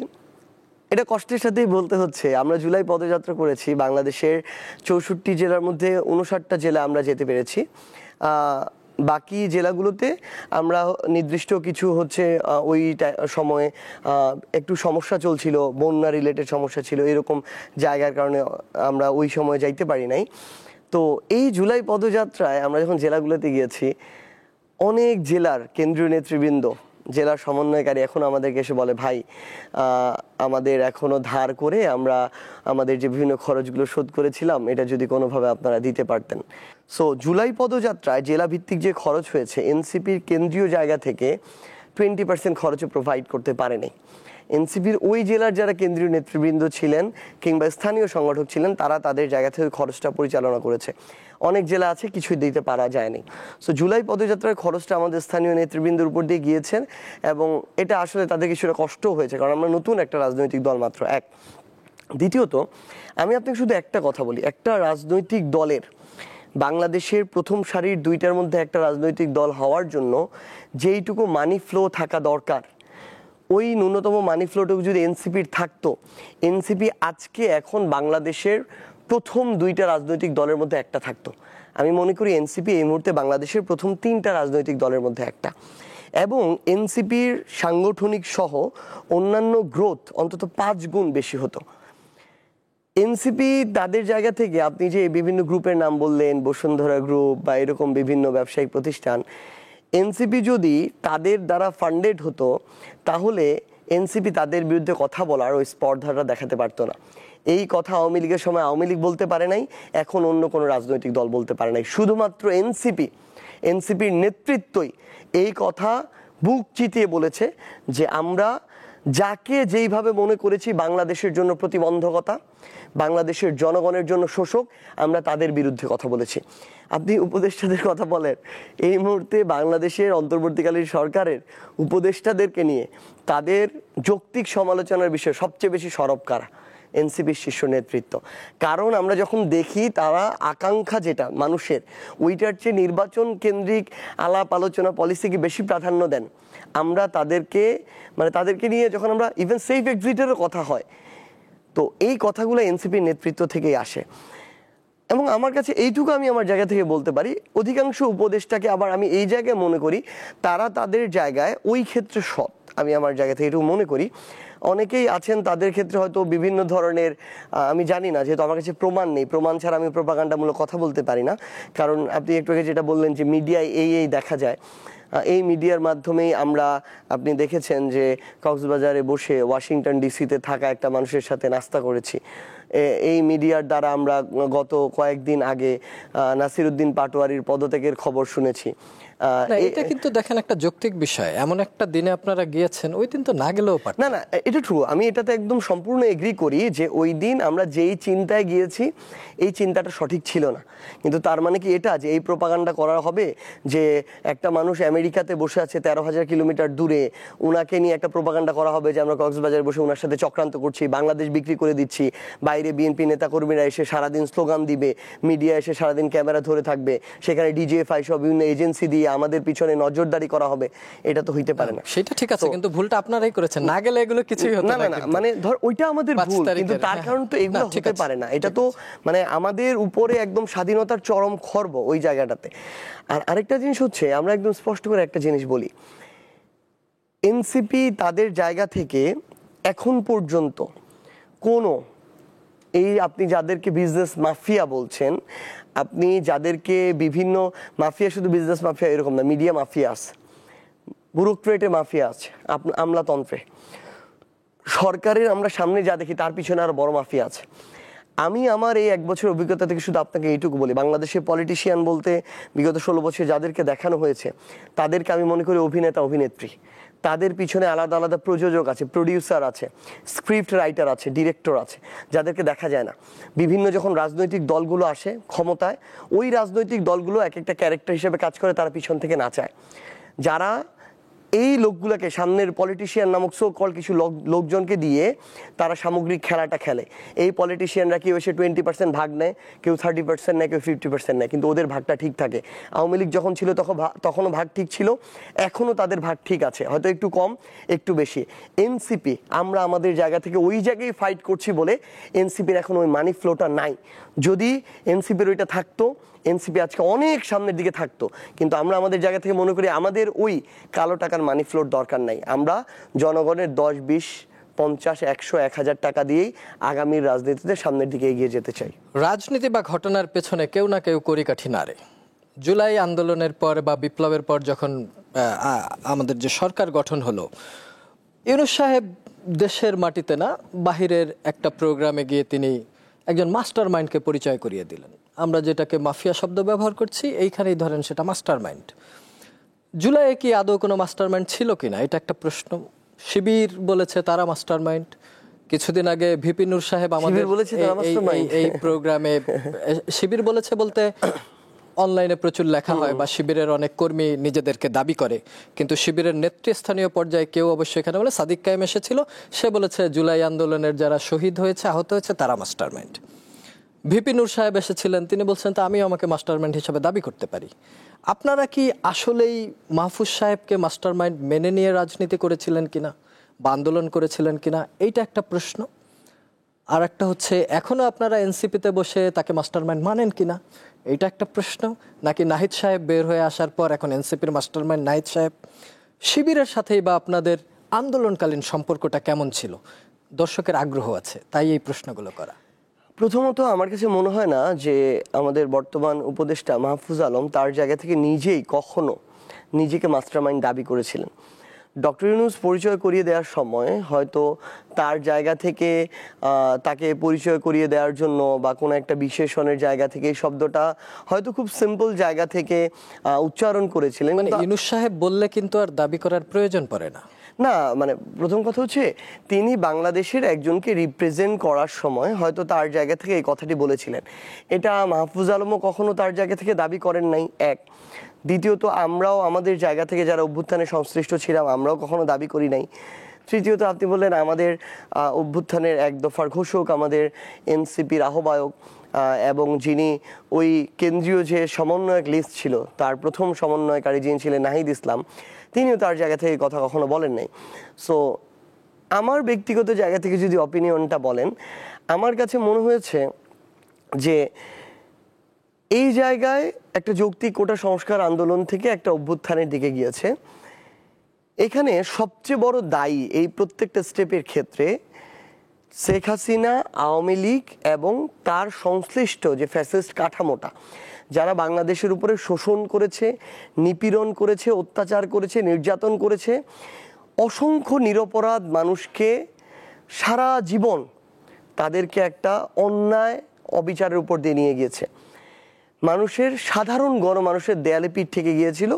এটা কষ্টের সাথেই বলতে হচ্ছে, আমরা জুলাই পদযাত্রা করেছি, বাংলাদেশের 64 জেলার মধ্যে 59টা জেলা আমরা যেতে পেরেছি। বাকি জেলাগুলোতে আমরা নির্দিষ্ট কিছু হচ্ছে ওই সময়ে একটু সমস্যা চলছিল, বন্যা রিলেটেড সমস্যা ছিল, এরকম জায়গার কারণে আমরা ওই সময় যাইতে পারি নাই। তো এই জুলাই পদযাত্রায় আমরা যখন জেলাগুলোতে গিয়েছি, অনেক জেলার কেন্দ্রীয় নেতৃবৃন্দ, জেলার সমন্বয়কারী এখন আমাদেরকে এসে বলে, ভাই আমাদের এখনো ধার করে আমরা আমাদের যে বিভিন্ন খরচগুলো শোধ করেছিলাম এটা যদি কোনোভাবে আপনারা দিতে পারতেন। সো জুলাই পদযাত্রায় জেলা ভিত্তিক যে খরচ হয়েছে, এনসিপির কেন্দ্রীয় জায়গা থেকে 20% খরচও প্রোভাইড করতে পারেনি। এনসিপির ওই জেলার যারা কেন্দ্রীয় নেতৃবৃন্দ ছিলেন কিংবা স্থানীয় সংগঠক ছিলেন, তারা তাদের জায়গা থেকে খরচটা পরিচালনা করেছে। অনেক জেলা আছে কিছুই দিতে পারা যায়নি। সো জুলাই পদযাত্রার খরচটা আমাদের স্থানীয় নেতৃবৃন্দের উপর দিয়ে গিয়েছেন, এবং এটা আসলে তাদের কিছুটা কষ্ট হয়েছে, কারণ আমরা নতুন একটা রাজনৈতিক দল মাত্র। এক, দ্বিতীয়ত আমি আপনাকে শুধু একটা কথা বলি, একটা রাজনৈতিক দলের, বাংলাদেশের প্রথম সারির দুইটার মধ্যে একটা রাজনৈতিক দল হওয়ার জন্য যেইটুকু মানি ফ্লো থাকা দরকার, ওই ন্যূনতম মানি ফ্লোটুকু যদি এনসিপির থাকতো, এনসিপি আজকে এখন বাংলাদেশের প্রথম দুইটা রাজনৈতিক দলের মধ্যে একটা থাকতো। আমি মনে করি এনসিপি এই মুহূর্তে বাংলাদেশের প্রথম 3টা রাজনৈতিক দলের মধ্যে একটা, এবং এনসিপির সাংগঠনিক সহ অন্যান্য গ্রোথ অন্তত 5 গুণ বেশি হতো। এনসিপি তাদের জায়গা থেকে, আপনি যে বিভিন্ন গ্রুপের নাম বললেন, বসুন্ধরা গ্রুপ বা এরকম বিভিন্ন ব্যবসায়িক প্রতিষ্ঠান, এনসিপি যদি তাদের দ্বারা ফান্ডেড হতো তাহলে এনসিপি তাদের বিরুদ্ধে কথা বলার ওই স্পর্ধাটা দেখাতে পারতো না। এই কথা আওয়ামী লীগের সময় আওয়ামী লীগ বলতে পারে নাই, এখন অন্য কোনো রাজনৈতিক দল বলতে পারে নাই। শুধুমাত্র এনসিপির নেতৃত্বই এই কথা বুক চিতিয়ে বলেছে যে আমরা যাকে যেইভাবে মনে করেছি বাংলাদেশের জন্য প্রতিবন্ধকতা, বাংলাদেশের জনগণের জন্য শোষক, আমরা তাদের বিরুদ্ধে কথা বলেছি। আপনি উপদেষ্টাদের কথা বলেন, এই মুহূর্তে বাংলাদেশের অন্তর্বর্তীকালীন সরকারের উপদেষ্টাদেরকে নিয়ে তাদের যৌক্তিক সমালোচনার বিষয়ে সবচেয়ে বেশি সরব কারা? এনসিপির শীর্ষ নেতৃত্ব। কারণ আমরা যখন দেখি তারা আকাঙ্ক্ষা যেটা মানুষের, ওইটার চেয়ে নির্বাচন কেন্দ্রিক আলাপ আলোচনা পলিসিকে বেশি প্রাধান্য দেন। আমরা তাদেরকে নিয়ে যখন আমরা ইভেন সেফ এক্সিটেরও কথা হয়, তো এই কথাগুলো এনসিপির নেতৃত্ব থেকেই আসে। এবং আমার কাছে এইটুকু আমি আমার জায়গা থেকে বলতে পারি, অধিকাংশ উপদেষ্টাকে আবার আমি এই জায়গায় মনে করি তারা তাদের জায়গায় ওই ক্ষেত্রে সৎ। আমি আমার জায়গা থেকে এটুকু মনে করি। অনেকেই আছেন তাদের ক্ষেত্রে হয়তো বিভিন্ন ধরনের, আমি জানি না, যেহেতু আমার কাছে প্রমাণ নেই, প্রমাণ ছাড়া আমি প্রোপাগান্ডামূলক কথা বলতে পারি না। কারণ আপনি একটু আগে যেটা বললেন যে মিডিয়ায় এই দেখা যায়, এই মিডিয়ার মাধ্যমেই আপনি দেখেছেন যে কক্সবাজারে বসে ওয়াশিংটন ডিসিতে থাকা একটা মানুষের সাথে নাস্তা করেছি। এই মিডিয়ার দ্বারা আমরা গত কয়েকদিন আগে নাসিরউদ্দিন পাটোয়ারির পদত্যাগের খবর শুনেছি। এটা কিন্তু দেখেন একটা যৌক্তিক বিষয়, এমন একটা দিনে আপনারা গিয়েছেন, ওই দিন তো না গেলেও পারতেন। না, এটা ট্রু, আমি এটাতে একদম সম্পূর্ণ এগ্রি করি যে ওই দিন আমরা যেই চিন্তায় গিয়েছি এই চিন্তাটা সঠিক ছিল না। কিন্তু তার মানে কি এটা যে এই প্রোপাগান্ডা করা হবে যে একটা মানুষ আমেরিকাতে বসে আছে 13,000 কিলোমিটার দূরে, উনাকে নিয়ে একটা প্রোপাগান্ডা করা হবে যে আমরা কক্সবাজারে বসে উনার সাথে চক্রান্ত করছি, বাংলাদেশ বিক্রি করে দিচ্ছি, বাইরে বিএনপি নেতাকর্মীরা এসে সারাদিন স্লোগান দিবে, মিডিয়া এসে সারাদিন ক্যামেরা ধরে থাকবে, সেখানে ডিজিএফআই সহ বিভিন্ন এজেন্সি দিয়ে আমাদের পিছনে নজরদারি করা হবে, এটা তো হইতে পারে না। সেটা ঠিক আছে, কিন্তু ভুলটা আপনারাই করেছেন, না গেলে এগুলো কিছুই হতো না। মানে ধর ওইটা আমাদের ভুল, কিন্তু তার কারণ তো এগুলো হতে পারে না। এটা তো মানে আমাদের উপরে একদম স্বাধীনতার চরম খর্ব ওই জায়গাটাতে। আর আরেকটা জিনিস হচ্ছে, আমরা একদম স্পষ্ট করে একটা জিনিস বলি, এনসিপি তাদের জায়গা থেকে এখন পর্যন্ত কোনো, এই আপনি যাদেরকে বিজনেস মাফিয়া বলছেন, আপনি যাদেরকে বিভিন্ন মাফিয়া, শুধু বিজনেস মাফিয়া এরকম না, মিডিয়া মাফিয়া আছে, ব্যুরোক্রেটে মাফিয়া আছে, আমলাতন্ত্রে, সরকারের আমরা সামনে যা দেখি তার পিছনে আরো বড় মাফিয়া আছে। আমি আমার এই 1 বছর অভিজ্ঞতা থেকে শুধু আপনাকে এইটুকু বলি, বাংলাদেশের পলিটিশিয়ান বলতে বিগত 16 বছর যাদেরকে দেখানো হয়েছে তাদেরকে আমি মনে করি অভিনেতা অভিনেত্রী, তাদের পিছনে আলাদা আলাদা প্রযোজক আছে, প্রডিউসার আছে, স্ক্রিপ্ট রাইটার আছে, ডিরেক্টর আছে, যাদেরকে দেখা যায় না। বিভিন্ন যখন রাজনৈতিক দলগুলো আসে ক্ষমতায়, ওই রাজনৈতিক দলগুলো এক একটা ক্যারেক্টার হিসেবে কাজ করে, তারা পিছন থেকে নাচায়। যারা এই লোকগুলোকে, সামনের পলিটিশিয়ান নামক সো কল কিছু লোকজনকে দিয়ে তারা সামগ্রিক খেলাটা খেলে। এই পলিটিশিয়ানরা কেউ এসে 20% ভাগ নেয়, কেউ 30% নেয়, কেউ 50% নেয়, কিন্তু ওদের ভাগটা ঠিক থাকে। আওয়ামী লীগ যখন ছিল তখনও ভাগ ঠিক ছিল, এখনও তাদের ভাগ ঠিক আছে, হয়তো একটু কম একটু বেশি। এনসিপি, আমরা আমাদের জায়গা থেকে ওই জায়গায় ফাইট করছি বলে এনসিপির এখন ওই মানি ফ্লোটা নাই। যদি এনসিপির ওইটা থাকতো, এনসিপি আজকে অনেক সামনের দিকে থাকতো। কিন্তু আমরা আমাদের জায়গা থেকে মনে করি আমাদের ওই কালো টাকার মানি ফ্লোর দরকার নাই। আমরা জনগণের 10, 20, 50, 100, 1000 টাকা দিয়েই আগামীর রাজনীতিতে সামনের দিকে এগিয়ে যেতে চাই। রাজনীতি বা ঘটনার পেছনে কেউ না কেউ কড়িকাঠি নাড়ে। জুলাই আন্দোলনের পর বা বিপ্লবের পর যখন আমাদের যে সরকার গঠন হলো, ইউনূস সাহেব দেশের মাটিতে না বাহিরের একটা প্রোগ্রামে গিয়ে তিনি একজন মাস্টার মাইন্ডকে পরিচয় করিয়ে দিলেন। আমরা যেটাকে মাফিয়া শব্দ ব্যবহার করছি, এইখানেই ধরেন সেটা মাস্টার মাইন্ড। জুলাইয়ে কি আদৌ কোনো মাস্টার মাইন্ড ছিল কিনা, এটা একটা প্রশ্ন। শিবির বলেছে তারা মাস্টার মাইন্ড। কিছুদিন আগে ভিপি নূর সাহেব আমাদের এই প্রোগ্রামে, শিবির বলেছে বলতে অনলাইনে প্রচুর লেখা হয় বা শিবিরের অনেক কর্মী নিজেদেরকে দাবি করে, কিন্তু শিবিরের নেতৃস্থানীয় পর্যায়ে কেউ অবশ্যই এখানে বলে, সাদিক কায়েম এসেছিল, সে বলেছে জুলাই আন্দোলনের যারা শহীদ হয়েছে, আহত হয়েছে, তারা মাস্টার মাইন্ড। ভিপি নূর সাহেব এসেছিলেন, তিনি বলছেন তা আমিও আমাকে মাস্টার মাইন্ড হিসেবে দাবি করতে পারি। আপনারা কি আসলেই মাহফুজ সাহেবকে মাস্টার মাইন্ড মেনে নিয়ে রাজনীতি করেছিলেন কিনা বা আন্দোলন করেছিলেন কিনা, এইটা একটা প্রশ্ন। আর একটা হচ্ছে এখনো আপনারা এনসিপিতে বসে তাকে মাস্টার মাইন্ড মানেন কিনা, এইটা একটা প্রশ্ন। নাকি নাহিদ সাহেব বের হয়ে আসার পর এখন এনসিপির মাস্টার মাইন্ড নাহিদ সাহেব? শিবিরের সাথেই বা আপনাদের আন্দোলনকালীন সম্পর্কটা কেমন ছিল? দর্শকের আগ্রহ আছে, তাই এই প্রশ্নগুলো করা। প্রথমত আমার কাছে মনে হয় না যে আমাদের বর্তমান উপদেষ্টা মাহফুজ আলম তার জায়গা থেকে নিজেই কখনো নিজেকে মাস্টার মাইন্ড দাবি করেছিলেন। ডক্টর ইউনূস পরিচয় করিয়ে দেওয়ার সময় হয়তো তার জায়গা থেকে তাকে পরিচয় করিয়ে দেওয়ার জন্য বা কোনো একটা বিশেষণের জায়গা থেকে এই শব্দটা হয়তো খুব সিম্পল জায়গা থেকে উচ্চারণ করেছিলেন। মানে ইউনূস সাহেব বললে কিন্তু আর দাবি করার প্রয়োজন পড়ে না। না, মানে প্রথম কথা হচ্ছে তিনি বাংলাদেশের একজনকে রিপ্রেজেন্ট করার সময় হয়তো তার জায়গা থেকে এই কথাটি বলেছিলেন। এটা মাহফুজ আলমও কখনো তার জায়গা থেকে দাবি করেন নাই, এক। দ্বিতীয়ত আমরাও আমাদের জায়গা থেকে যারা অভ্যুত্থানে সংশ্লিষ্ট ছিলাম আমরাও কখনো দাবি করি নাই। তৃতীয়ত আপনি বললেন আমাদের অভ্যুত্থানের এক দফার ঘোষক, আমাদের এনসিপির আহ্বায়ক এবং যিনি ওই কেন্দ্রীয় যে সমন্বয়ক লিস্ট ছিল তার প্রথম সমন্বয়কারী যিনি ছিলেন নাহিদ ইসলাম, তিনিও তার জায়গা থেকে কথা কখনো বলেন নাই। সো আমার ব্যক্তিগত জায়গা থেকে যদি অপিনিয়নটা বলেন, আমার কাছে মনে হয়েছে যে এই জায়গায় একটা যৌক্তিক কোটা সংস্কার আন্দোলন থেকে একটা অভ্যুত্থানের দিকে গিয়েছে। এখানে সবচেয়ে বড় দায়ী এই প্রত্যেকটা স্টেপের ক্ষেত্রে শেখ হাসিনা, আওয়ামী লীগ এবং তার সংশ্লিষ্ট যে ফ্যাসিস্ট কাঠামোটা, যারা বাংলাদেশের উপরে শোষণ করেছে, নিপীড়ন করেছে, অত্যাচার করেছে, নির্যাতন করেছে, অসংখ্য নিরপরাধ মানুষকে সারা জীবন তাদেরকে একটা অন্যায় অবিচারের উপর দিয়ে নিয়ে গিয়েছে। মানুষের সাধারণ গণমানুষের দেয়ালে পিঠ থেকে গিয়েছিল,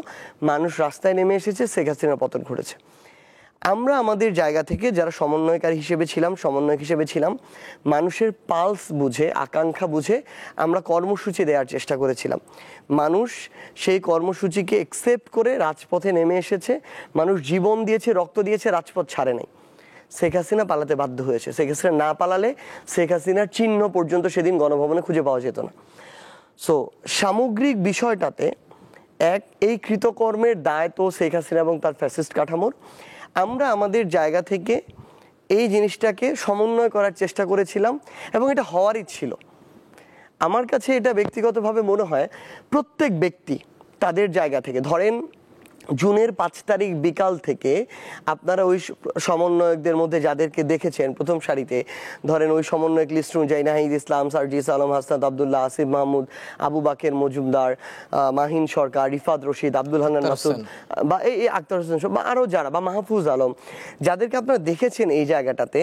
মানুষ রাস্তায় নেমে এসেছে, শেখ হাসিনার পতন ঘটেছে। আমরা আমাদের জায়গা থেকে যারা সমন্বয়কারী হিসেবে ছিলাম, সমন্বয়ক হিসেবে ছিলাম, মানুষের পালস বুঝে, আকাঙ্ক্ষা বুঝে আমরা কর্মসূচি দেওয়ার চেষ্টা করেছিলাম। মানুষ সেই কর্মসূচিকে একসেপ্ট করে রাজপথে নেমে এসেছে, মানুষ জীবন দিয়েছে, রক্ত দিয়েছে, রাজপথ ছাড়ে নাই। শেখ হাসিনা পালাতে বাধ্য হয়েছে। শেখ হাসিনা না পালালে শেখ হাসিনার চিহ্ন পর্যন্ত সেদিন গণভবনে খুঁজে পাওয়া যেত না। সো সামগ্রিক বিষয়টাতে এই কৃতকর্মের দায় তো শেখ হাসিনা এবং তার ফ্যাসিস্ট কাঠামোর। আমরা আমাদের জায়গা থেকে এই জিনিসটাকে সমন্বয় করার চেষ্টা করেছিলাম এবং এটা হওয়ারই ছিল। আমার কাছে এটা ব্যক্তিগতভাবে মনে হয় প্রত্যেক ব্যক্তি তাদের জায়গা থেকে, ধরেন জুনের 5 তারিখ বিকাল থেকে আপনারা ওই সমন্বয়কদের মধ্যে যাদেরকে দেখেছেন প্রথম সারিতে, ধরেন ওই সমন্বয়ক লিস্ট অনুযায়ী নাহিদ ইসলাম, সার্জিস আলম, হাসনাত আবদুল্লাহ, আসিফ মাহমুদ, আবু বাকের মজুমদার, মাহিন সরকার, রিফাত রশিদ, আব্দুল হান্নান মাসুদ বা এই আক্তার হোসেন বা আরও যারা, বা মাহফুজ আলম, যাদেরকে আপনারা দেখেছেন এই জায়গাটাতে,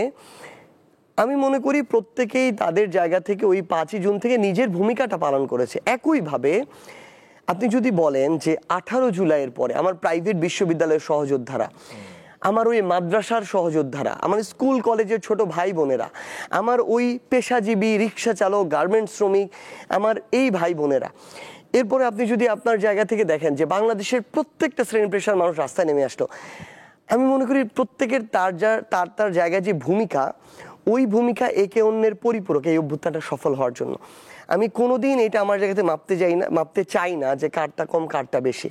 আমি মনে করি প্রত্যেকেই তাদের জায়গা থেকে ওই 5ই জুন থেকে নিজের ভূমিকাটা পালন করেছে। একইভাবে আপনি যদি বলেন যে 18 জুলাইয়ের পরে আমার প্রাইভেট বিশ্ববিদ্যালয়ের সহযোদ্ধারা, আমার ওই মাদ্রাসার সহযোদ্ধারা, আমার স্কুল কলেজের ছোট ভাই বোনেরা, আমার ওই পেশাজীবী রিক্সা চালক, গার্মেন্টস শ্রমিক, আমার এই ভাই বোনেরা। এরপরে আপনি যদি আপনার জায়গা থেকে দেখেন যে বাংলাদেশের প্রত্যেকটা শ্রেণী পেশার মানুষ রাস্তায় নেমে আসলো। আমি মনে করি প্রত্যেকের তার জায়গায় যে ভূমিকা, ওই ভূমিকা একে অন্যের পরিপূরক এই অভ্যুত্থানটা সফল হওয়ার জন্য। আমি কোনোদিন এটা আমার জায়গাতে মাপতে চাই না যে কারটা কম কারটা বেশি।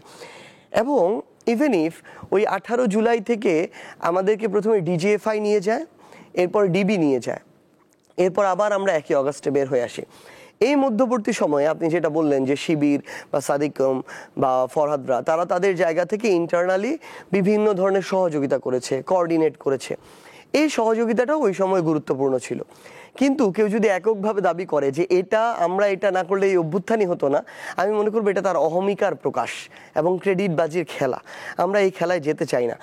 এবং ইভেন ইফ ওই 18 জুলাই থেকে আমাদেরকে প্রথমে ডিজিএফআই নিয়ে যায়, এরপর ডিবি নিয়ে যায়, এরপর আবার আমরা 1 অগাস্টে বের হয়ে আসি। এই মধ্যবর্তী সময়ে আপনি যেটা বললেন যে শিবির বা সাদিকম বা ফরহাদরা, তারা তাদের জায়গা থেকে ইন্টারনালি বিভিন্ন ধরনের সহযোগিতা করেছে, কোঅর্ডিনেট করেছে। এই সহযোগিতাটাও ওই সময় গুরুত্বপূর্ণ ছিল। কিন্তু কেউ যদি এককভাবে দাবি করে যে আমরা এটা না করলে এই অভ্যুত্থানই হতো না, আমি মনে করবো এটা তার অহমিকার প্রকাশ এবং ক্রেডিট বাজির খেলা। আমরা এই খেলায় যেতে চাই না।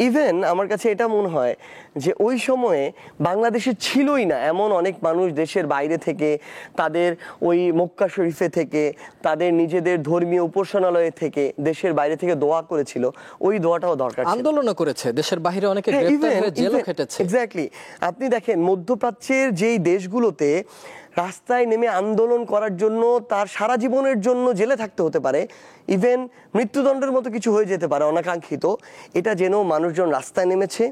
ইভেন আমার কাছে এটা মনে হয় যে ওই সময়ে বাংলাদেশে ছিলই না এমন অনেক মানুষ দেশের বাইরে থেকে, তাদের ওই মক্কা শরীফে থেকে, তাদের নিজেদের ধর্মীয় উপাসনালয় থেকে, দেশের বাইরে থেকে দোয়া করেছিল। ওই দোয়াটাও দরকার ছিল। আন্দোলনও করেছে, দেশের বাইরে অনেকে গ্রেফতার হয়ে জেলও খেটেছে। এক্স্যাক্টলি। আপনি দেখেন মধ্যপ্রাচ্যের যেই দেশগুলোতে রাস্তায় নেমে আন্দোলন করার জন্য তার সারা জীবনের জন্য জেলে থাকতে হতে পারে, ইভেন মৃত্যুদণ্ডের মতো কিছু হয়ে যেতে পারে অনাকাঙ্ক্ষিত, এটা যেন মানুষজন রাস্তায় নেমেছে,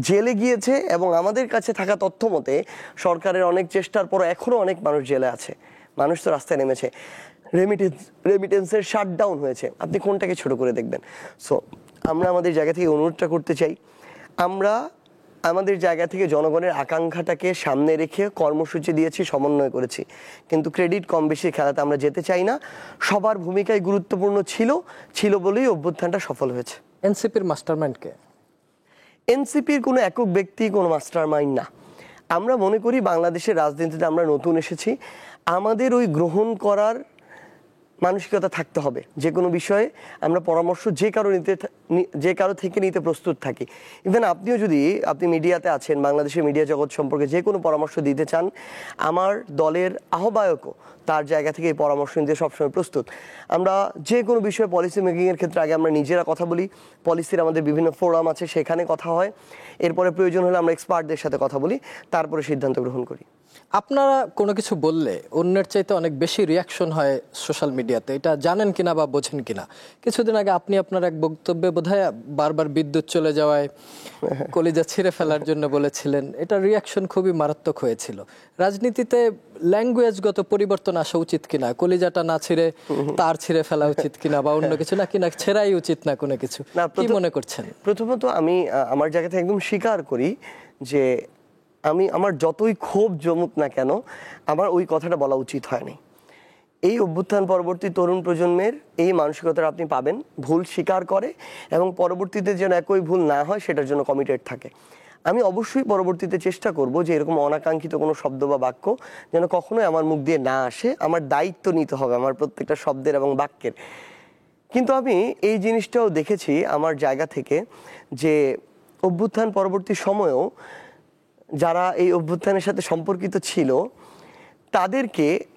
জেলে গিয়েছে। এবং আমাদের কাছে থাকা তথ্য মতে সরকারের অনেক চেষ্টার পর এখনো অনেক মানুষ জেলে আছে। মানুষ তো রাস্তায় নেমেছে। রেমিটেন্সের শাটডাউন হয়েছে। আপনি কোনটাকে ছোট করে দেখবেন? সো আমরা আমাদের জায়গা থেকে অনুরোধটা করতে চাই, আমরা আমাদের জায়গা থেকে জনগণের আকাঙ্ক্ষাটাকে সামনে রেখে কর্মসূচি দিয়েছি, সমন্বয় করেছি। কিন্তু ক্রেডিট কম বেশি খেলাতে আমরা যেতে চাই না। সবার ভূমিকাই গুরুত্বপূর্ণ ছিল বলেই অভ্যুত্থানটা সফল হয়েছে। এনসিপির মাস্টারমাইন্ড কে? এনসিপির কোনো একক ব্যক্তি, কোনো মাস্টারমাইন্ড না। আমরা মনে করি বাংলাদেশের রাজনীতিতে আমরা নতুন এসেছি, আমাদের ওই গ্রহণ করার মানসিকতা থাকতে হবে। যে কোনো বিষয়ে আমরা পরামর্শ যে কারো থেকে নিতে প্রস্তুত থাকি। ইভেন আপনি মিডিয়াতে আছেন, বাংলাদেশের মিডিয়া জগৎ সম্পর্কে যে কোনো পরামর্শ দিতে চান, আমার দলের আহ্বায়কও তার জায়গা থেকে এই পরামর্শ নিতে সবসময় প্রস্তুত। আমরা যে কোনো বিষয়ে পলিসি মেকিংয়ের ক্ষেত্রে আগে আমরা নিজেরা কথা বলি, পলিসির আমাদের বিভিন্ন ফোরাম আছে, সেখানে কথা হয়। এরপরে প্রয়োজন হলে আমরা এক্সপার্টদের সাথে কথা বলি, তারপরে সিদ্ধান্ত গ্রহণ করি। আপনারা কোনো কিছু বললে অন্যের চাইতে অনেক বেশি রিয়াকশন হয় সোশ্যাল মিডিয়াতে, এটা জানেন কিনা বা বোঝেন কিনা? কিছুদিন আগে আপনি আপনার এক বক্তব্যে বোধহয় বারবার বিদ্যুৎ চলে যাওয়ায় কলিজা ছিঁড়ে ফেলার জন্য বলেছিলেন। এটা রিয়াকশন খুবই মারাত্মক হয়েছিল। রাজনীতিতে ল্যাঙ্গুয়েজগত পরিবর্তন আসা উচিত কিনা? কলিজাটা না ছিঁড়ে তার ছিঁড়ে ফেলা উচিত কিনা, বা অন্য কিছু না, কিনা ছেঁড়াই উচিত না কোনো কিছু? কি মনে করছেন? প্রথমত আমি আমার জায়গা থেকে একদম স্বীকার করি যে আমার যতই ক্ষোভ জমুক না কেন, আমার ওই কথাটা বলা উচিত হয়নি। এই অভ্যুত্থান পরবর্তী তরুণ প্রজন্মের এই মানসিকতা আপনি পাবেন, ভুল স্বীকার করে এবং পরবর্তীতে যেন একই ভুল না হয় সেটার জন্য কমিটেড থাকে। আমি অবশ্যই পরবর্তীতে চেষ্টা করব যে এরকম অনাকাঙ্ক্ষিত কোনো শব্দ বা বাক্য যেন কখনোই আমার মুখ দিয়ে না আসে। আমার দায়িত্ব নিতে হবে আমার প্রত্যেকটা শব্দের এবং বাক্যের। কিন্তু আমি এই জিনিসটাও দেখেছি আমার জায়গা থেকে যে অভ্যুত্থান পরবর্তী সময়েও যারা এই অভ্যুত্থানের সাথে সম্পর্কিত ছিল,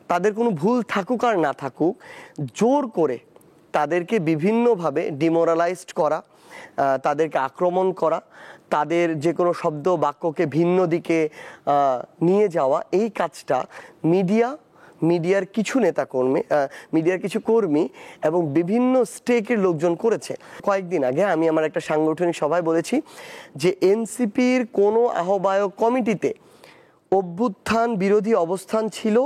তাদের কোনো ভুল থাকুক আর না থাকুক, জোর করে তাদেরকে বিভিন্নভাবে ডিমোরালাইজড করা, তাদেরকে আক্রমণ করা, তাদের যে কোনো শব্দ বাক্যকে ভিন্ন দিকে নিয়ে যাওয়া, এই কাজটা মিডিয়ার কিছু কর্মী এবং বিভিন্ন স্টেকের লোকজন করেছে। কয়েকদিন আগে আমি আমার একটা সাংগঠনিক সভায় বলেছি যে এনসিপির কোনো আহ্বায়ক কমিটিতে অভ্যুত্থান বিরোধী অবস্থান ছিল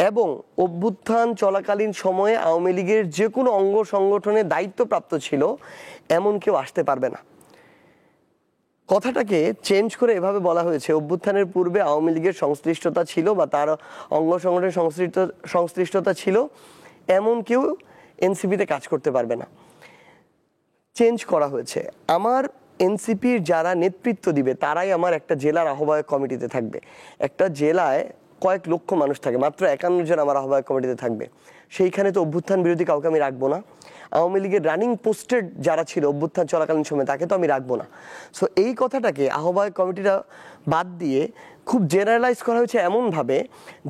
এবং অভ্যুত্থান চলাকালীন সময়ে আওয়ামী লীগের যে কোনো অঙ্গ সংগঠনের দায়িত্বপ্রাপ্ত ছিল, এমন কেউ আসতে পারবে না। কথাটাকে চেঞ্জ করে এভাবে বলা হয়েছে, অভ্যুত্থানের পূর্বে আওয়ামী লীগের সংশ্লিষ্টতা ছিল বা তার অঙ্গ সংগঠনের সংশ্লিষ্টতা ছিল, এমন কেউ এনসিপিতে কাজ করতে পারবে না। চেঞ্জ করা হয়েছে। আমার এনসিপির যারা নেতৃত্ব দিবে তারাই আমার একটা জেলার আহ্বায়ক কমিটিতে থাকবে। একটা জেলায় কয়েক লক্ষ মানুষ থাকে, মাত্র 51 জন আমার আহ্বায়ক কমিটিতে থাকবে। সেইখানে তো অভ্যুত্থান বিরোধী কাউকে আমি রাখবো না। আওয়ামী লীগের রানিং পোস্টেড যারা ছিল অভ্যুত্থান চলাকালীন সময়, তাকে তো আমি রাখবো না। সো এই কথাটাকে আহ্বায়ক কমিটিটা বাদ দিয়ে খুব জেনারেলাইজ করা হয়েছে এমনভাবে,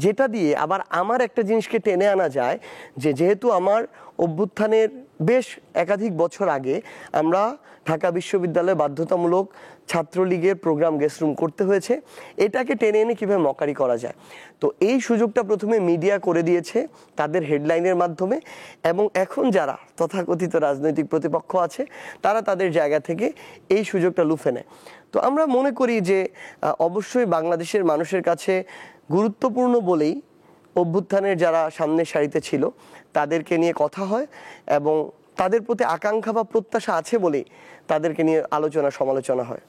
যেটা দিয়ে আবার আমার একটা জিনিসকে টেনে আনা যায় যে যেহেতু আমার অভ্যুত্থানের বেশ একাধিক বছর আগে আমরা ঢাকা বিশ্ববিদ্যালয়ে বাধ্যতামূলক ছাত্রলীগের প্রোগ্রাম গেস্ট রুম করতে হয়েছে, এটাকে টেনে এনে কীভাবে মকারি করা যায়। তো এই সুযোগটা প্রথমে মিডিয়া করে দিয়েছে তাদের হেডলাইনের মাধ্যমে, এবং এখন যারা তথাকথিত রাজনৈতিক প্রতিপক্ষ আছে তারা তাদের জায়গা থেকে এই সুযোগটা লুফে নেয়। তো আমরা মনে করি যে অবশ্যই বাংলাদেশের মানুষের কাছে গুরুত্বপূর্ণ বলেই অভ্যুত্থানের যারা সামনের সারিতে ছিল তাদেরকে নিয়ে কথা হয়, এবং তাদের প্রতি আকাঙ্ক্ষা বা প্রত্যাশা আছে বলেই তাদেরকে নিয়ে আলোচনা সমালোচনা হয়।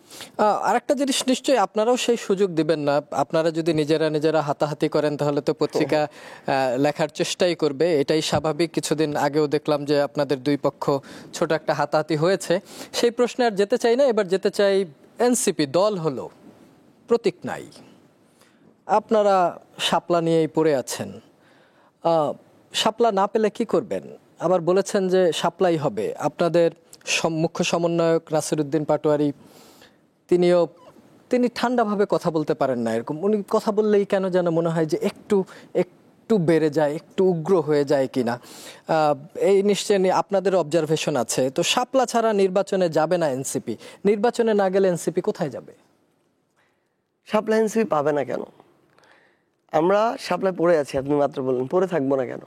আরেকটা জিনিস নিশ্চয়ই আপনারাও সেই সুযোগ দিবেন না, আপনারা যদি নিজেরা হাতাহাতি করেন তাহলে তো পত্রিকা লেখার চেষ্টাই করবে, এটাই স্বাভাবিক। কিছুদিন আগেও দেখলাম যে আপনাদের দুই পক্ষ ছোট একটা হাতাহাতি হয়েছে। সেই প্রশ্নে আর যেতে চাই না, এবার যেতে চাই এনসিপি দল হলো, প্রতীক নাই, আপনারা শাপলা নিয়েই পড়ে আছেন। শাপলা না পেলে কি করবেন? আবার বলেছেন যে শাপলাই হবে। আপনাদের মুখ্য সমন্বয়ক নাসিরউদ্দিন পাটোয়ারি তিনি ঠান্ডাভাবে কথা বলতে পারেন না, এরকম উনি কথা বললেই কেন যেন মনে হয় যে একটু বেড়ে যায়, একটু উগ্র হয়ে যায় কিনা। এই নিশ্চয়ই আপনাদের অবজারভেশন আছে। তো শাপলা ছাড়া নির্বাচনে যাবে না এনসিপি, নির্বাচনে না গেলে এনসিপি কোথায় যাবে? শাপলা এনসিপি পাবে না কেন? আমরা শাপলায় পড়ে আছি, আপনি মাত্র বললেন পড়ে থাকবো না কেন?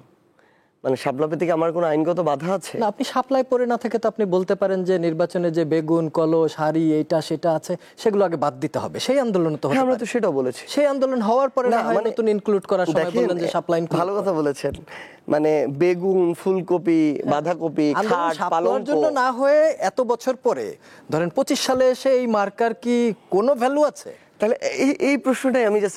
মানে শাপলা পেতে কি আমার কোনো আইনগত বাধা আছে? না, আপনি শাপলায় পড়ে না থেকে তো আপনি বলতে পারেন যে নির্বাচনে যে বেগুন, কলস, হাড়ি, এইটা সেটা আছে সেগুলো আগে বাদ দিতে হবে। সেই আন্দোলন তো হ্যাঁ, আমরা তো সেটাও বলেছি। সেই আন্দোলন হওয়ার পরে না হয় মানে নতুন ইনক্লুড করার সময় বললেন যে শাপলা ইনক্লুড। ভালো কথা বলেছেন, মানে বেগুন, ফুলকপি, বাঁধাকপি, খাট, পালংর জন্য না হয়ে এত বছর পরে ধরেন 25 সালে এসে এই মার্কার কি কোনো ভ্যালু আছে? তাহলে এই প্রশ্নটাই আমি জাস্ট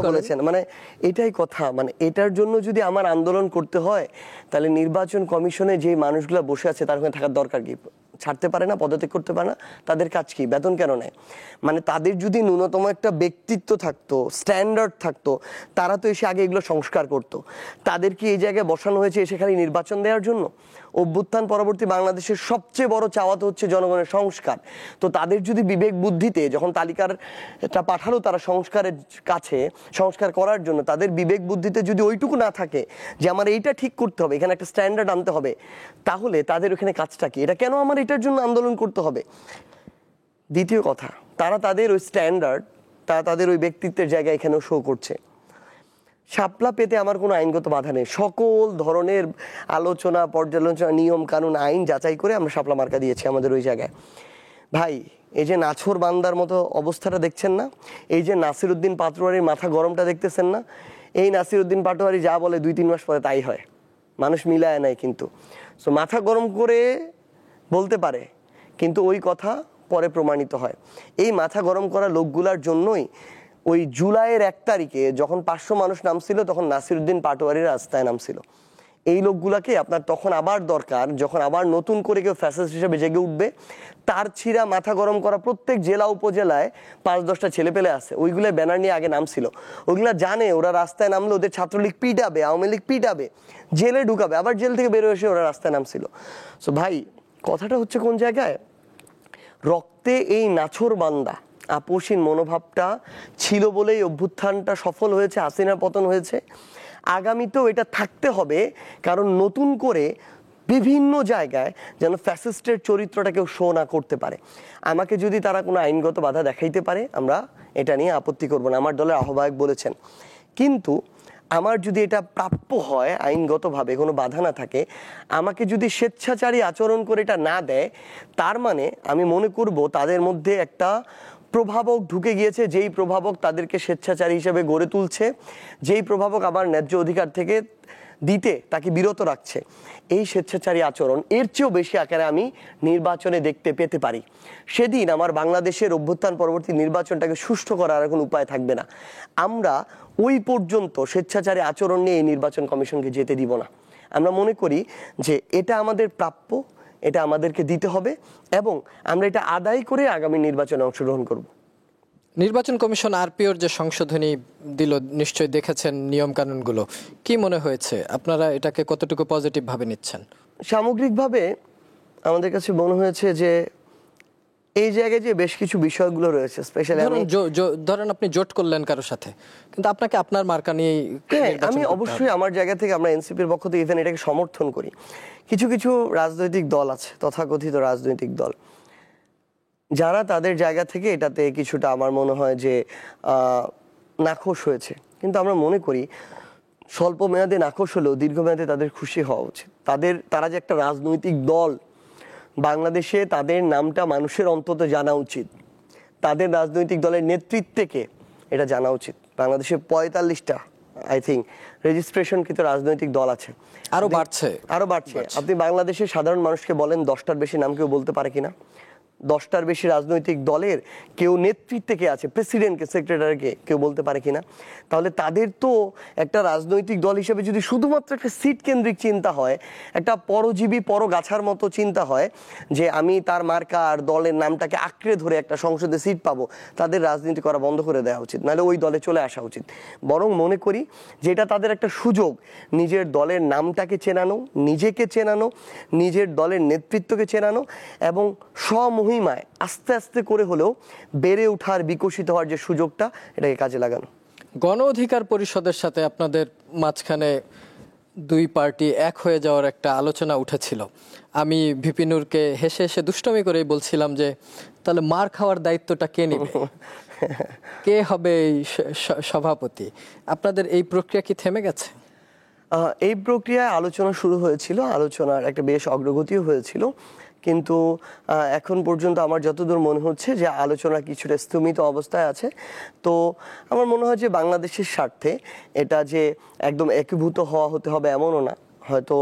বলেছেন, মানে এটাই কথা। মানে এটার জন্য যদি আমার আন্দোলন করতে হয় তাহলে নির্বাচন কমিশনে যে মানুষগুলো বসে আছে তার ওখানে থাকার দরকার কি? ছাড়তে পারে না, পদত্যাগ করতে পারে না, তাদের কাজ কি? বেতন কেন নেয়? মানে তাদের যদি ন্যূনতম একটা ব্যক্তিত্ব থাকতো, স্ট্যান্ডার্ড থাকতো, তারা তো এসে আগে এগুলো সংস্কার করতো। তাদের কি এই জায়গায় বসানো হয়েছে এসে খালি নির্বাচন দেওয়ার জন্য? অভ্যুত্থান পরবর্তী বাংলাদেশের সবচেয়ে বড় চাওয়া তো হচ্ছে জনগণের সংস্কার। তো তাদের যদি বিবেক বুদ্ধিতে যখন তালিকাটা পাঠালো তারা সংস্কারের কাছে, সংস্কার করার জন্য, তাদের বিবেক বুদ্ধিতে যদি ওইটুকু না থাকে যে আমার এইটা ঠিক করতে হবে, এখানে একটা স্ট্যান্ডার্ড আনতে হবে, তাহলে তাদের ওখানে কাজটা কি? এটা কেন আমার এটার জন্য আন্দোলন করতে হবে? দ্বিতীয় কথা, তারা তাদের ওই স্ট্যান্ডার্ড, তারা তাদের ওই ব্যক্তিত্বের জায়গায় এখানেও শো করছে। শাপলা পেতে আমার কোনো আইনগত বাধা নেই। সকল ধরনের আলোচনা, পর্যালোচনা, নিয়ম কানুন, আইন যাচাই করে আমরা শাপলা মার্কা দিয়েছি আমাদের ওই জায়গায়। ভাই, এই যে নাছোড় বান্দার মতো অবস্থাটা দেখছেন না, এই যে নাসিরউদ্দিন পাটোয়ারির মাথা গরমটা দেখতেছেন না, এই নাসিরউদ্দিন পাটোয়ারি যা বলে 2-3 মাস পরে তাই হয়। মানুষ মিলায় নাই কিন্তু। সো মাথা গরম করে বলতে পারে, কিন্তু ওই কথা পরে প্রমাণিত হয়। এই মাথা গরম করা লোকগুলার জন্যই ওই জুলাইয়ের 1 তারিখে যখন 500 মানুষ নামছিল তখন নাসিরউদ্দিন পাটোয়ারির রাস্তায় নামছিল। এই লোকগুলাকে আপনার তখন আবার দরকার, যখন আবার নতুন করে কেউ ফ্যাসিস্ট হিসেবে জেগে উঠবে, তার ছিঁড়া মাথা গরম করা প্রত্যেক জেলা উপজেলায় 5-10টা ছেলে পেলে আছে, ওইগুলো ব্যানার নিয়ে আগে নামছিল। ওইগুলা জানে ওরা রাস্তায় নামলে ওদের ছাত্রলীগ পিটাবে, আওয়ামী লীগ পিটাবে, জেলে ঢুকাবে, আবার জেল থেকে বেরোয় এসে ওরা রাস্তায় নামছিল। সো ভাই, কথাটা হচ্ছে কোন জায়গায়? রক্তে এই নাছোড় বান্দা আপোষহীন মনোভাবটা ছিল বলেই অভ্যুত্থানটা সফল হয়েছে, হাসিনার পতন হয়েছে। আগামীতেও এটা থাকতে হবে, কারণ নতুন করে বিভিন্ন জায়গায় যেন ফ্যাসিস্টের চরিত্রটা কেউ শো না করতে পারে। আমাকে যদি তারা কোনো আইনগত বাধা দেখাইতে পারে, আমরা এটা নিয়ে আপত্তি করব না, আমার দলের আহ্বায়ক বলেছেন। কিন্তু আমার যদি এটা প্রাপ্য হয়, আইনগতভাবে কোনো বাধা না থাকে, আমাকে যদি স্বেচ্ছাচারী আচরণ করে এটা না দেয়, তার মানে আমি মনে করব তাদের মধ্যে একটা প্রভাবক ঢুকে গিয়েছে, যেই প্রভাবক তাদেরকে স্বেচ্ছাচারী হিসেবে গড়ে তুলছে, যেই প্রভাবক আবার ন্যায্য অধিকার থেকে দিতে তাকে বিরত রাখছে। এই স্বেচ্ছাচারী আচরণ এর চেয়েও বেশি আকারে আমি নির্বাচনে দেখতে পেতে পারি। সেদিন আমার বাংলাদেশের অভ্যুত্থান পরবর্তী নির্বাচনটাকে সুষ্ঠু করার কোনো উপায় থাকবে না। আমরা ওই পর্যন্ত স্বেচ্ছাচারী আচরণ নিয়ে এই নির্বাচন কমিশনকে যেতে দিব না। আমরা মনে করি যে এটা আমাদের প্রাপ্য, এটা আমাদেরকে দিতে হবে, এবং আমরা এটা আদায় করে আগামী নির্বাচনে অংশগ্রহণ করব। নির্বাচন কমিশন আরপিওর যে সংশোধনী দিল, নিশ্চয়ই দেখেছেন নিয়ম কানুনগুলো, কি মনে হয়েছে? আপনারা এটাকে কতটুকু পজিটিভ ভাবে নিচ্ছেন? সামগ্রিকভাবে আমাদের কাছে মনে হয়েছে যে এই জায়গায় যে বেশ কিছু বিষয়গুলো রয়েছে, স্পেশালি ধরেন আপনি জোট করলেন কারোর সাথে, কিন্তু আপনাকে আপনার মার্কা নিয়ে আমি অবশ্যই আমার জায়গা থেকে, আমরা এনসিপির পক্ষ থেকে ইভেন এটাকে সমর্থন করি। কিছু কিছু রাজনৈতিক দল আছে, তথাকথিত রাজনৈতিক দল, যারা তাদের জায়গা থেকে এটাতে কিছুটা আমার মনে হয় যে নাখোশ হয়েছে। কিন্তু আমরা মনে করি স্বল্প মেয়াদে নাখোশ হলেও দীর্ঘমেয়াদে তাদের খুশি হওয়া উচিত। তারা যে একটা রাজনৈতিক দল, বাংলাদেশে তাদের নামটা মানুষের অন্তত জানা উচিত, তাদের রাজনৈতিক দলের নেতৃত্বকে এটা জানা উচিত। বাংলাদেশে 45টা আই থিঙ্ক রেজিস্ট্রেশনকৃত রাজনৈতিক দল আছে, আরো বাড়ছে। আপনি বাংলাদেশের সাধারণ মানুষকে বলেন 10টার বেশি নাম কেউ বলতে পারে কিনা? 10টার বেশি রাজনৈতিক দলের কেউ নেতৃত্বে কে আছে, প্রেসিডেন্টকে, সেক্রেটারিকে কেউ বলতে পারে কিনা? তাহলে তাদের তো একটা রাজনৈতিক দল হিসেবে যদি শুধুমাত্র একটা সিট কেন্দ্রিক চিন্তা হয়, একটা পরজীবী পরগাছার মতো চিন্তা হয় যে আমি তার মার্কা আর দলের নামটাকে আঁকড়ে ধরে একটা সংসদে সিট পাবো, তাদের রাজনীতি করা বন্ধ করে দেওয়া উচিত, নাহলে ওই দলে চলে আসা উচিত। বরং মনে করি যে এটা তাদের একটা সুযোগ, নিজের দলের নামটাকে চেনানো, নিজেকে চেনানো, নিজের দলের নেতৃত্বকে চেনানো এবং মহিমায় আস্তে আস্তে করে হলেও বেড়ে ওঠার, বিকশিত হওয়ার যে সুযোগটা, এটাকে কাজে লাগানো। গণ অধিকার পরিষদের সাথে আপনাদের মাঝখানে দুই পার্টি এক হয়ে যাওয়ার একটা আলোচনা উঠেছিল। আমি ভিপি নূরকে হেসে হেসে দুষ্টমি করেই বলছিলাম যে তাহলে মার খাওয়ার দায়িত্বটা কে নেবে, কে হবে এই সভাপতি? আপনাদের এই প্রক্রিয়া কি থেমে গেছে? এই প্রক্রিয়ায় আলোচনা শুরু হয়েছিল, আলোচনার একটা বেশ অগ্রগতিও হয়েছিল, কিন্তু এখন পর্যন্ত আমার যতদূর মনে হচ্ছে যে আলোচনা কিছুটা স্থমিত অবস্থায় আছে। তো আমার মনে হয় যে বাংলাদেশের স্বার্থে এটা যে একদম একীভূত হতে হবে এমনও না, হয়তো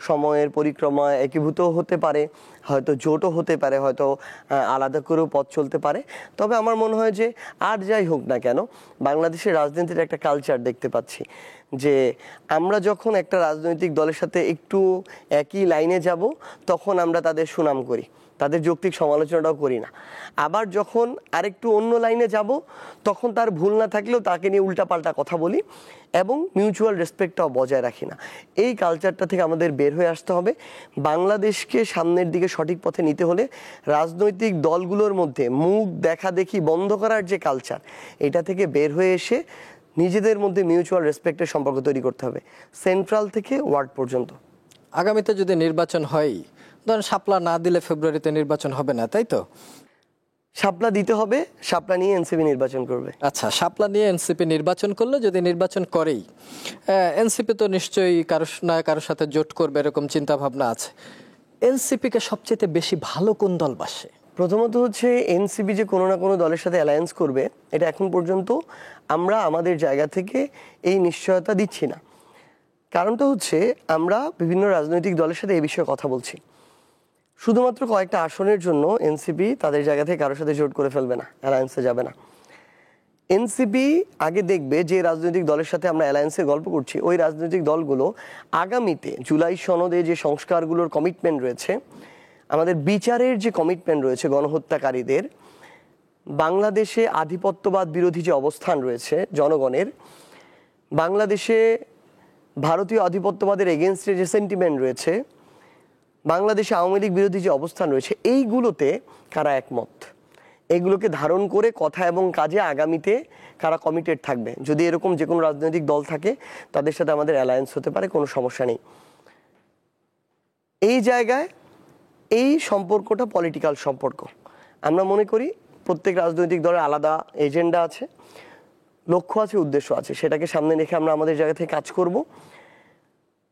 সময়ের পরিক্রমায় একীভূত হতে পারে, হয়তো জোটও হতে পারে, হয়তো আলাদা করেও পথ চলতে পারে। তবে আমার মনে হয় যে আর যাই হোক না কেন, বাংলাদেশের রাজনীতির একটা কালচার দেখতে পাচ্ছি যে আমরা যখন একটা রাজনৈতিক দলের সাথে একটু একই লাইনে যাব, তখন আমরা তাদের সুনাম করি, তাদের যৌক্তিক সমালোচনাটাও করি না। আবার যখন আরেকটু অন্য লাইনে যাব, তখন তার ভুল না থাকলেও তাকে নিয়ে উল্টাপাল্টা কথা বলি এবং মিউচুয়াল রেসপেক্টটাও বজায় রাখি না। এই কালচারটা থেকে আমাদের বের হয়ে আসতে হবে। বাংলাদেশকে সামনের দিকে সঠিক পথে নিতে হলে রাজনৈতিক দলগুলোর মধ্যে মুখ দেখাদেখি বন্ধ করার যে কালচার, এটা থেকে বের হয়ে এসে নিজেদের মধ্যে মিউচুয়াল রেসপেক্টের সম্পর্ক তৈরি করতে হবে, সেন্ট্রাল থেকে ওয়ার্ড পর্যন্ত। আগামীতে যদি নির্বাচন হয়, ধরেন শাপলা না দিলে ফেব্রুয়ারিতে নির্বাচন হবে না, তাই তো? শাপলা দিতে হবে, শাপলা নিয়ে এনসিপি নির্বাচন করবে। আচ্ছা, শাপলা নিয়ে এনসিপি নির্বাচন করলে, যদি নির্বাচন করেই, এনসিপি তো নিশ্চয়ই কারোর সাথে জোট করবে এরকম চিন্তা ভাবনা আছে। এনসিপিকে সবচেয়ে বেশি ভালো কোন দল বাসে? প্রথমত হচ্ছে এনসিপি যে কোনো না কোনো দলের সাথে অ্যালায়েন্স করবে, এটা এখন পর্যন্ত আমরা আমাদের জায়গা থেকে এই নিশ্চয়তা দিচ্ছি না। কারণটা হচ্ছে আমরা বিভিন্ন রাজনৈতিক দলের সাথে এই বিষয়ে কথা বলছি। শুধুমাত্র কয়েকটা আসনের জন্য এনসিপি তাদের জায়গা থেকে কারোর সাথে জোট করে ফেলবে না, অ্যালায়েন্সে যাবে না। এনসিপি আগে দেখবে যে রাজনৈতিক দলের সাথে আমরা অ্যালায়েন্সের গল্প করছি, ওই রাজনৈতিক দলগুলো আগামীতে জুলাই সনদে যে সংস্কারগুলোর কমিটমেন্ট রয়েছে, আমাদের বিচারের যে কমিটমেন্ট রয়েছে গণহত্যাকারীদের, বাংলাদেশে আধিপত্যবাদ বিরোধী যে অবস্থান রয়েছে জনগণের, বাংলাদেশে ভারতীয় আধিপত্যবাদের এগেনস্টে যে সেন্টিমেন্ট রয়েছে, বাংলাদেশে আওয়ামী লীগ বিরোধী যে অবস্থান রয়েছে, এইগুলোতে কারা একমত, এগুলোকে ধারণ করে কথা এবং কাজে আগামীতে কারা কমিটেড থাকবে। যদি এরকম যে কোনো রাজনৈতিক দল থাকে, তাদের সাথে আমাদের অ্যালায়েন্স হতে পারে, কোনো সমস্যা নেই। এই জায়গায় এই সম্পর্কটা পলিটিক্যাল সম্পর্ক। আমরা মনে করি প্রত্যেক রাজনৈতিক দলের আলাদা এজেন্ডা আছে, লক্ষ্য আছে, উদ্দেশ্য আছে, সেটাকে সামনে রেখে আমরা আমাদের জায়গা থেকে কাজ করব।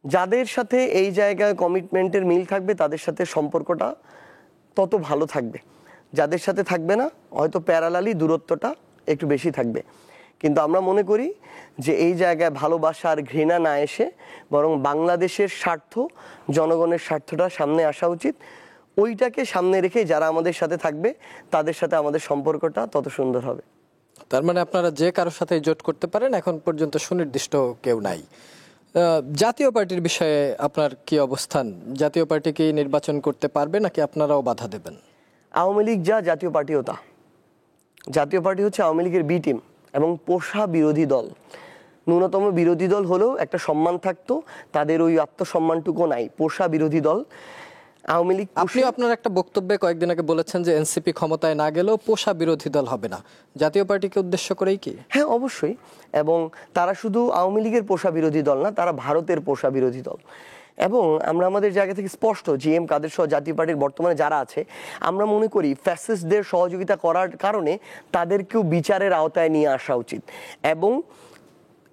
যাদের সাথে এই জায়গায় কমিটমেন্টের মিল থাকবে, তাদের সাথে সম্পর্কটা তত ভালো থাকবে। যাদের সাথে থাকবে না, হয়তো প্যারালালি দূরত্বটা একটু বেশি থাকবে। কিন্তু আমরা মনে করি যে এই জায়গায় ভালোবাসা আর ঘৃণা না এসে বরং বাংলাদেশের স্বার্থ, জনগণের স্বার্থটা সামনে আসা উচিত। ওইটাকে সামনে রেখে যারা আমাদের সাথে থাকবে, তাদের সাথে আমাদের সম্পর্কটা তত সুন্দর হবে। তার মানে আপনারা যে কারোর সাথে জোট করতে পারেন, এখন পর্যন্ত সুনির্দিষ্ট কেউ নাই। জাতীয় পার্টির বিষয়ে আপনার কি অবস্থান? জাতীয় পার্টি কি নির্বাচন করতে পারবে, নাকি আপনারাও বাধা দেবেন? আওয়ামী লীগ যা, জাতীয় পার্টিও তা। জাতীয় পার্টি হচ্ছে আওয়ামী লীগের বি টিম এবং পোষা বিরোধী দল। ন্যূনতম বিরোধী দল হলেও একটা সম্মান থাকতো, তাদের ওই আত্মসম্মানটুকু নাই। পোষা বিরোধী দল। আওয়ামী লীগ আপনি আপনার একটা বক্তব্যে কয়েকদিন আগে বলেছেন যে এনসিপি ক্ষমতায় না গেলেও পোষা বিরোধী দল হবে না, জাতীয় পার্টিকে উদ্দেশ্য করেই কি? হ্যাঁ, অবশ্যই। এবং তারা শুধু আওয়ামী লীগের পোষা বিরোধী দল না, তারা ভারতের পোষা বিরোধী দল। এবং আমরা আমাদের জায়গা থেকে স্পষ্ট, জিএম কাদের সহ জাতীয় পার্টির বর্তমানে যারা আছে, আমরা মনে করি ফ্যাসিস্টদের সহযোগিতা করার কারণে তাদেরকেও বিচারের আওতায় নিয়ে আসা উচিত। এবং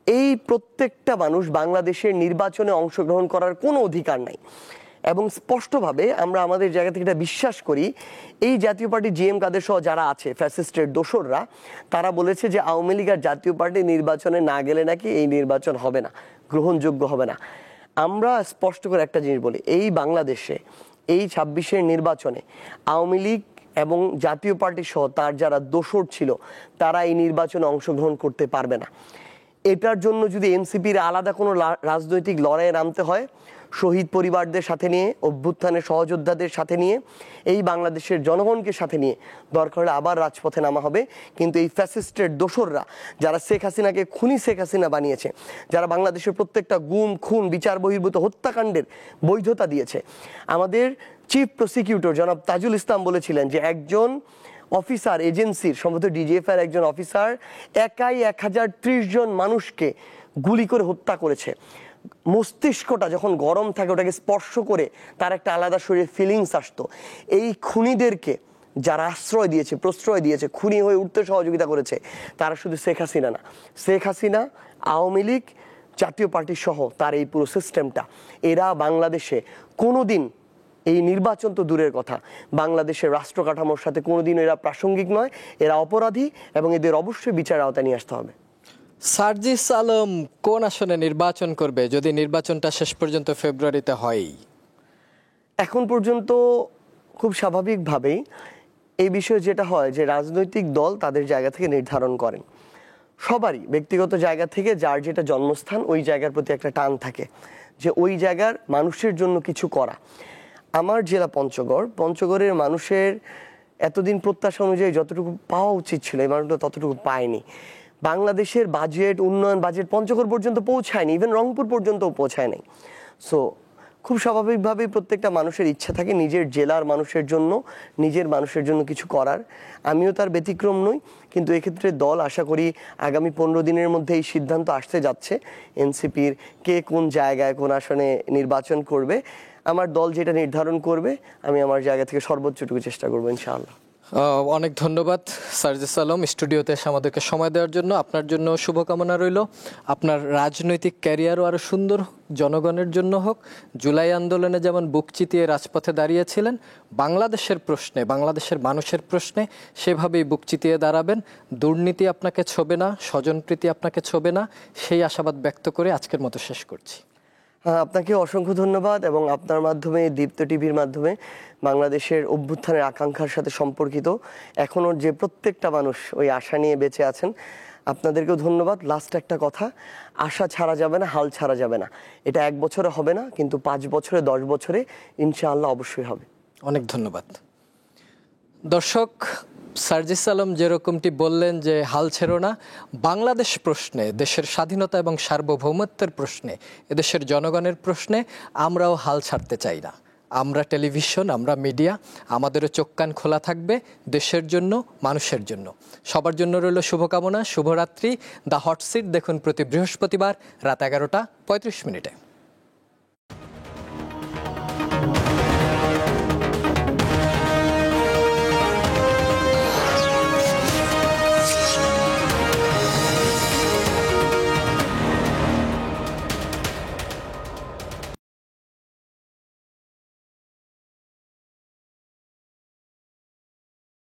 এই প্রত্যেকটা মানুষ বাংলাদেশের নির্বাচনে অংশগ্রহণ করার কোনো অধিকার নাই। এবং স্পষ্টভাবে আমরা আমাদের জায়গা থেকে এটা বিশ্বাস করি, এই জাতীয় পার্টি জিএম কাদের সহ যারা আছে ফ্যাসিস্টের দোসররা, তারা বলেছে যে আওয়ামী লীগ আর জাতীয় পার্টি নির্বাচনে না গেলে নাকি এই নির্বাচন হবে না, গ্রহণযোগ্য হবে না। আমরা স্পষ্ট করে একটা জিনিস বলি, এই বাংলাদেশে এই 26-এর নির্বাচনে আওয়ামী লীগ এবং জাতীয় পার্টি সহ তার যারা দোসর ছিল তারা এই নির্বাচনে অংশগ্রহণ করতে পারবে না। এটার জন্য যদি এনসিপির আলাদা কোনো রাজনৈতিক লড়াইয়ে নামতে হয়, শহীদ পরিবারদের সাথে নিয়ে, অভ্যুত্থানের সহযোদ্ধাদের সাথে নিয়ে, এই বাংলাদেশের জনগণকে সাথে নিয়ে দরকার হলে আবার রাজপথে নামা হবে। কিন্তু এই ফ্যাসিস্টের দোসররা, যারা শেখ হাসিনাকে খুনি শেখ হাসিনা বানিয়েছে, যারা বাংলাদেশের প্রত্যেকটা গুম খুন বিচার বহির্ভূত হত্যাকাণ্ডের বৈধতা দিয়েছে, আমাদের চিফ প্রসিকিউটর জনাব তাজুল ইসলাম বলেছিলেন যে একজন অফিসার, এজেন্সির সম্ভবত ডিজিএফআই একজন অফিসার একাই 1030 জন মানুষকে গুলি করে হত্যা করেছে। মস্তিষ্কটা যখন গরম থাকে, ওটাকে স্পর্শ করে তার একটা আলাদা শরীরে ফিলিংস আসতো। এই খুনিদেরকে যারা আশ্রয় দিয়েছে, প্রশ্রয় দিয়েছে, খুনি হয়ে উঠতে সহযোগিতা করেছে, তারা শুধু শেখ হাসিনা না, শেখ হাসিনা, আওয়ামী লীগ, জাতীয় পার্টি সহ তার এই পুরো সিস্টেমটা, এরা বাংলাদেশে কোনোদিন, এই নির্বাচন তো দূরের কথা, বাংলাদেশের রাষ্ট্র কাঠামোর সাথে কোনোদিন এরা প্রাসঙ্গিক নয়, এরা অপরাধী এবং এদের অবশ্যই বিচার আওতায় নিয়ে আসতে হবে। সার্জিস আলম কোন আসনে নির্বাচন করবে যদি নির্বাচনটা শেষ পর্যন্ত ফেব্রুয়ারিতে হয়? এখন পর্যন্ত খুব স্বাভাবিকভাবেই এই বিষয়ে যেটা হয় যে রাজনৈতিক দল তাদের জায়গা থেকে নির্ধারণ করেন। সবারই ব্যক্তিগত জায়গা থেকে যার যেটা জন্মস্থান, ওই জায়গার প্রতি একটা টান থাকে যে ওই জায়গার মানুষের জন্য কিছু করা। আমার জেলা পঞ্চগড়ের মানুষের এতদিন প্রত্যাশা অনুযায়ী যতটুকু পাওয়া উচিত ছিল, এই মানুষটা ততটুকু পায়নি। বাংলাদেশের বাজেট, উন্নয়ন বাজেট পঞ্চগড় পর্যন্ত পৌঁছায়নি, ইভেন রংপুর পর্যন্তও পৌঁছায় নাই। সো খুব স্বাভাবিকভাবেই প্রত্যেকটা মানুষের ইচ্ছা থাকে নিজের জেলার মানুষের জন্য, নিজের মানুষের জন্য কিছু করার। আমিও তার ব্যতিক্রম নই। কিন্তু এক্ষেত্রে দল আশা করি আগামী 15 দিনের মধ্যে এই সিদ্ধান্ত আসতে যাচ্ছে এনসিপির কে কোন জায়গায় কোন আসনে নির্বাচন করবে। আমার দল যেটা নির্ধারণ করবে আমি আমার জায়গা থেকে সর্বোচ্চটুকু চেষ্টা করবো ইনশাআল্লাহ। অনেক ধন্যবাদ সার্জিস আলম, স্টুডিওতে এসে আমাদেরকে সময় দেওয়ার জন্য। আপনার জন্য শুভকামনা রইল, আপনার রাজনৈতিক ক্যারিয়ারও আরো সুন্দর জনগণের জন্য হোক। জুলাই আন্দোলনে যেমন বুক চিতিয়ে রাজপথে দাঁড়িয়েছিলেন, বাংলাদেশের প্রশ্নে, বাংলাদেশের মানুষের প্রশ্নে সেভাবেই বুক চিতিয়ে দাঁড়াবেন। দুর্নীতি আপনাকে ছোবে না, স্বজনপ্রীতি আপনাকে ছোবে না, সেই আশাবাদ ব্যক্ত করে আজকের মতো শেষ করছি। আপনাকে অসংখ্য ধন্যবাদ। এবং আপনার মাধ্যমে, দীপ্ত টিভির মাধ্যমে বাংলাদেশের অভ্যুত্থানের আকাঙ্ক্ষার সাথে সম্পর্কিত এখনও যে প্রত্যেকটা মানুষ ওই আশা নিয়ে বেঁচে আছেন, আপনাদেরকেও ধন্যবাদ। লাস্ট একটা কথা, আশা ছাড়া যাবে না, হাল ছাড়া যাবে না। এটা 1 বছরে হবে না, কিন্তু 5 বছরে, 10 বছরে ইনশাআল্লাহ অবশ্যই হবে। অনেক ধন্যবাদ। দর্শক, সার্জিস আলম যেরকমটি বললেন যে হাল ছেড়ো না, বাংলাদেশ প্রশ্নে, দেশের স্বাধীনতা এবং সার্বভৌমত্বের প্রশ্নে, এদেশের জনগণের প্রশ্নে আমরাও হাল ছাড়তে চাই না। আমরা টেলিভিশন, আমরা মিডিয়া, আমাদেরও চোখ কান খোলা থাকবে দেশের জন্য, মানুষের জন্য। সবার জন্য রইল শুভকামনা, শুভরাত্রি। দ্য হট সিট দেখুন প্রতি বৃহস্পতিবার রাত 11টা 35 মিনিটে।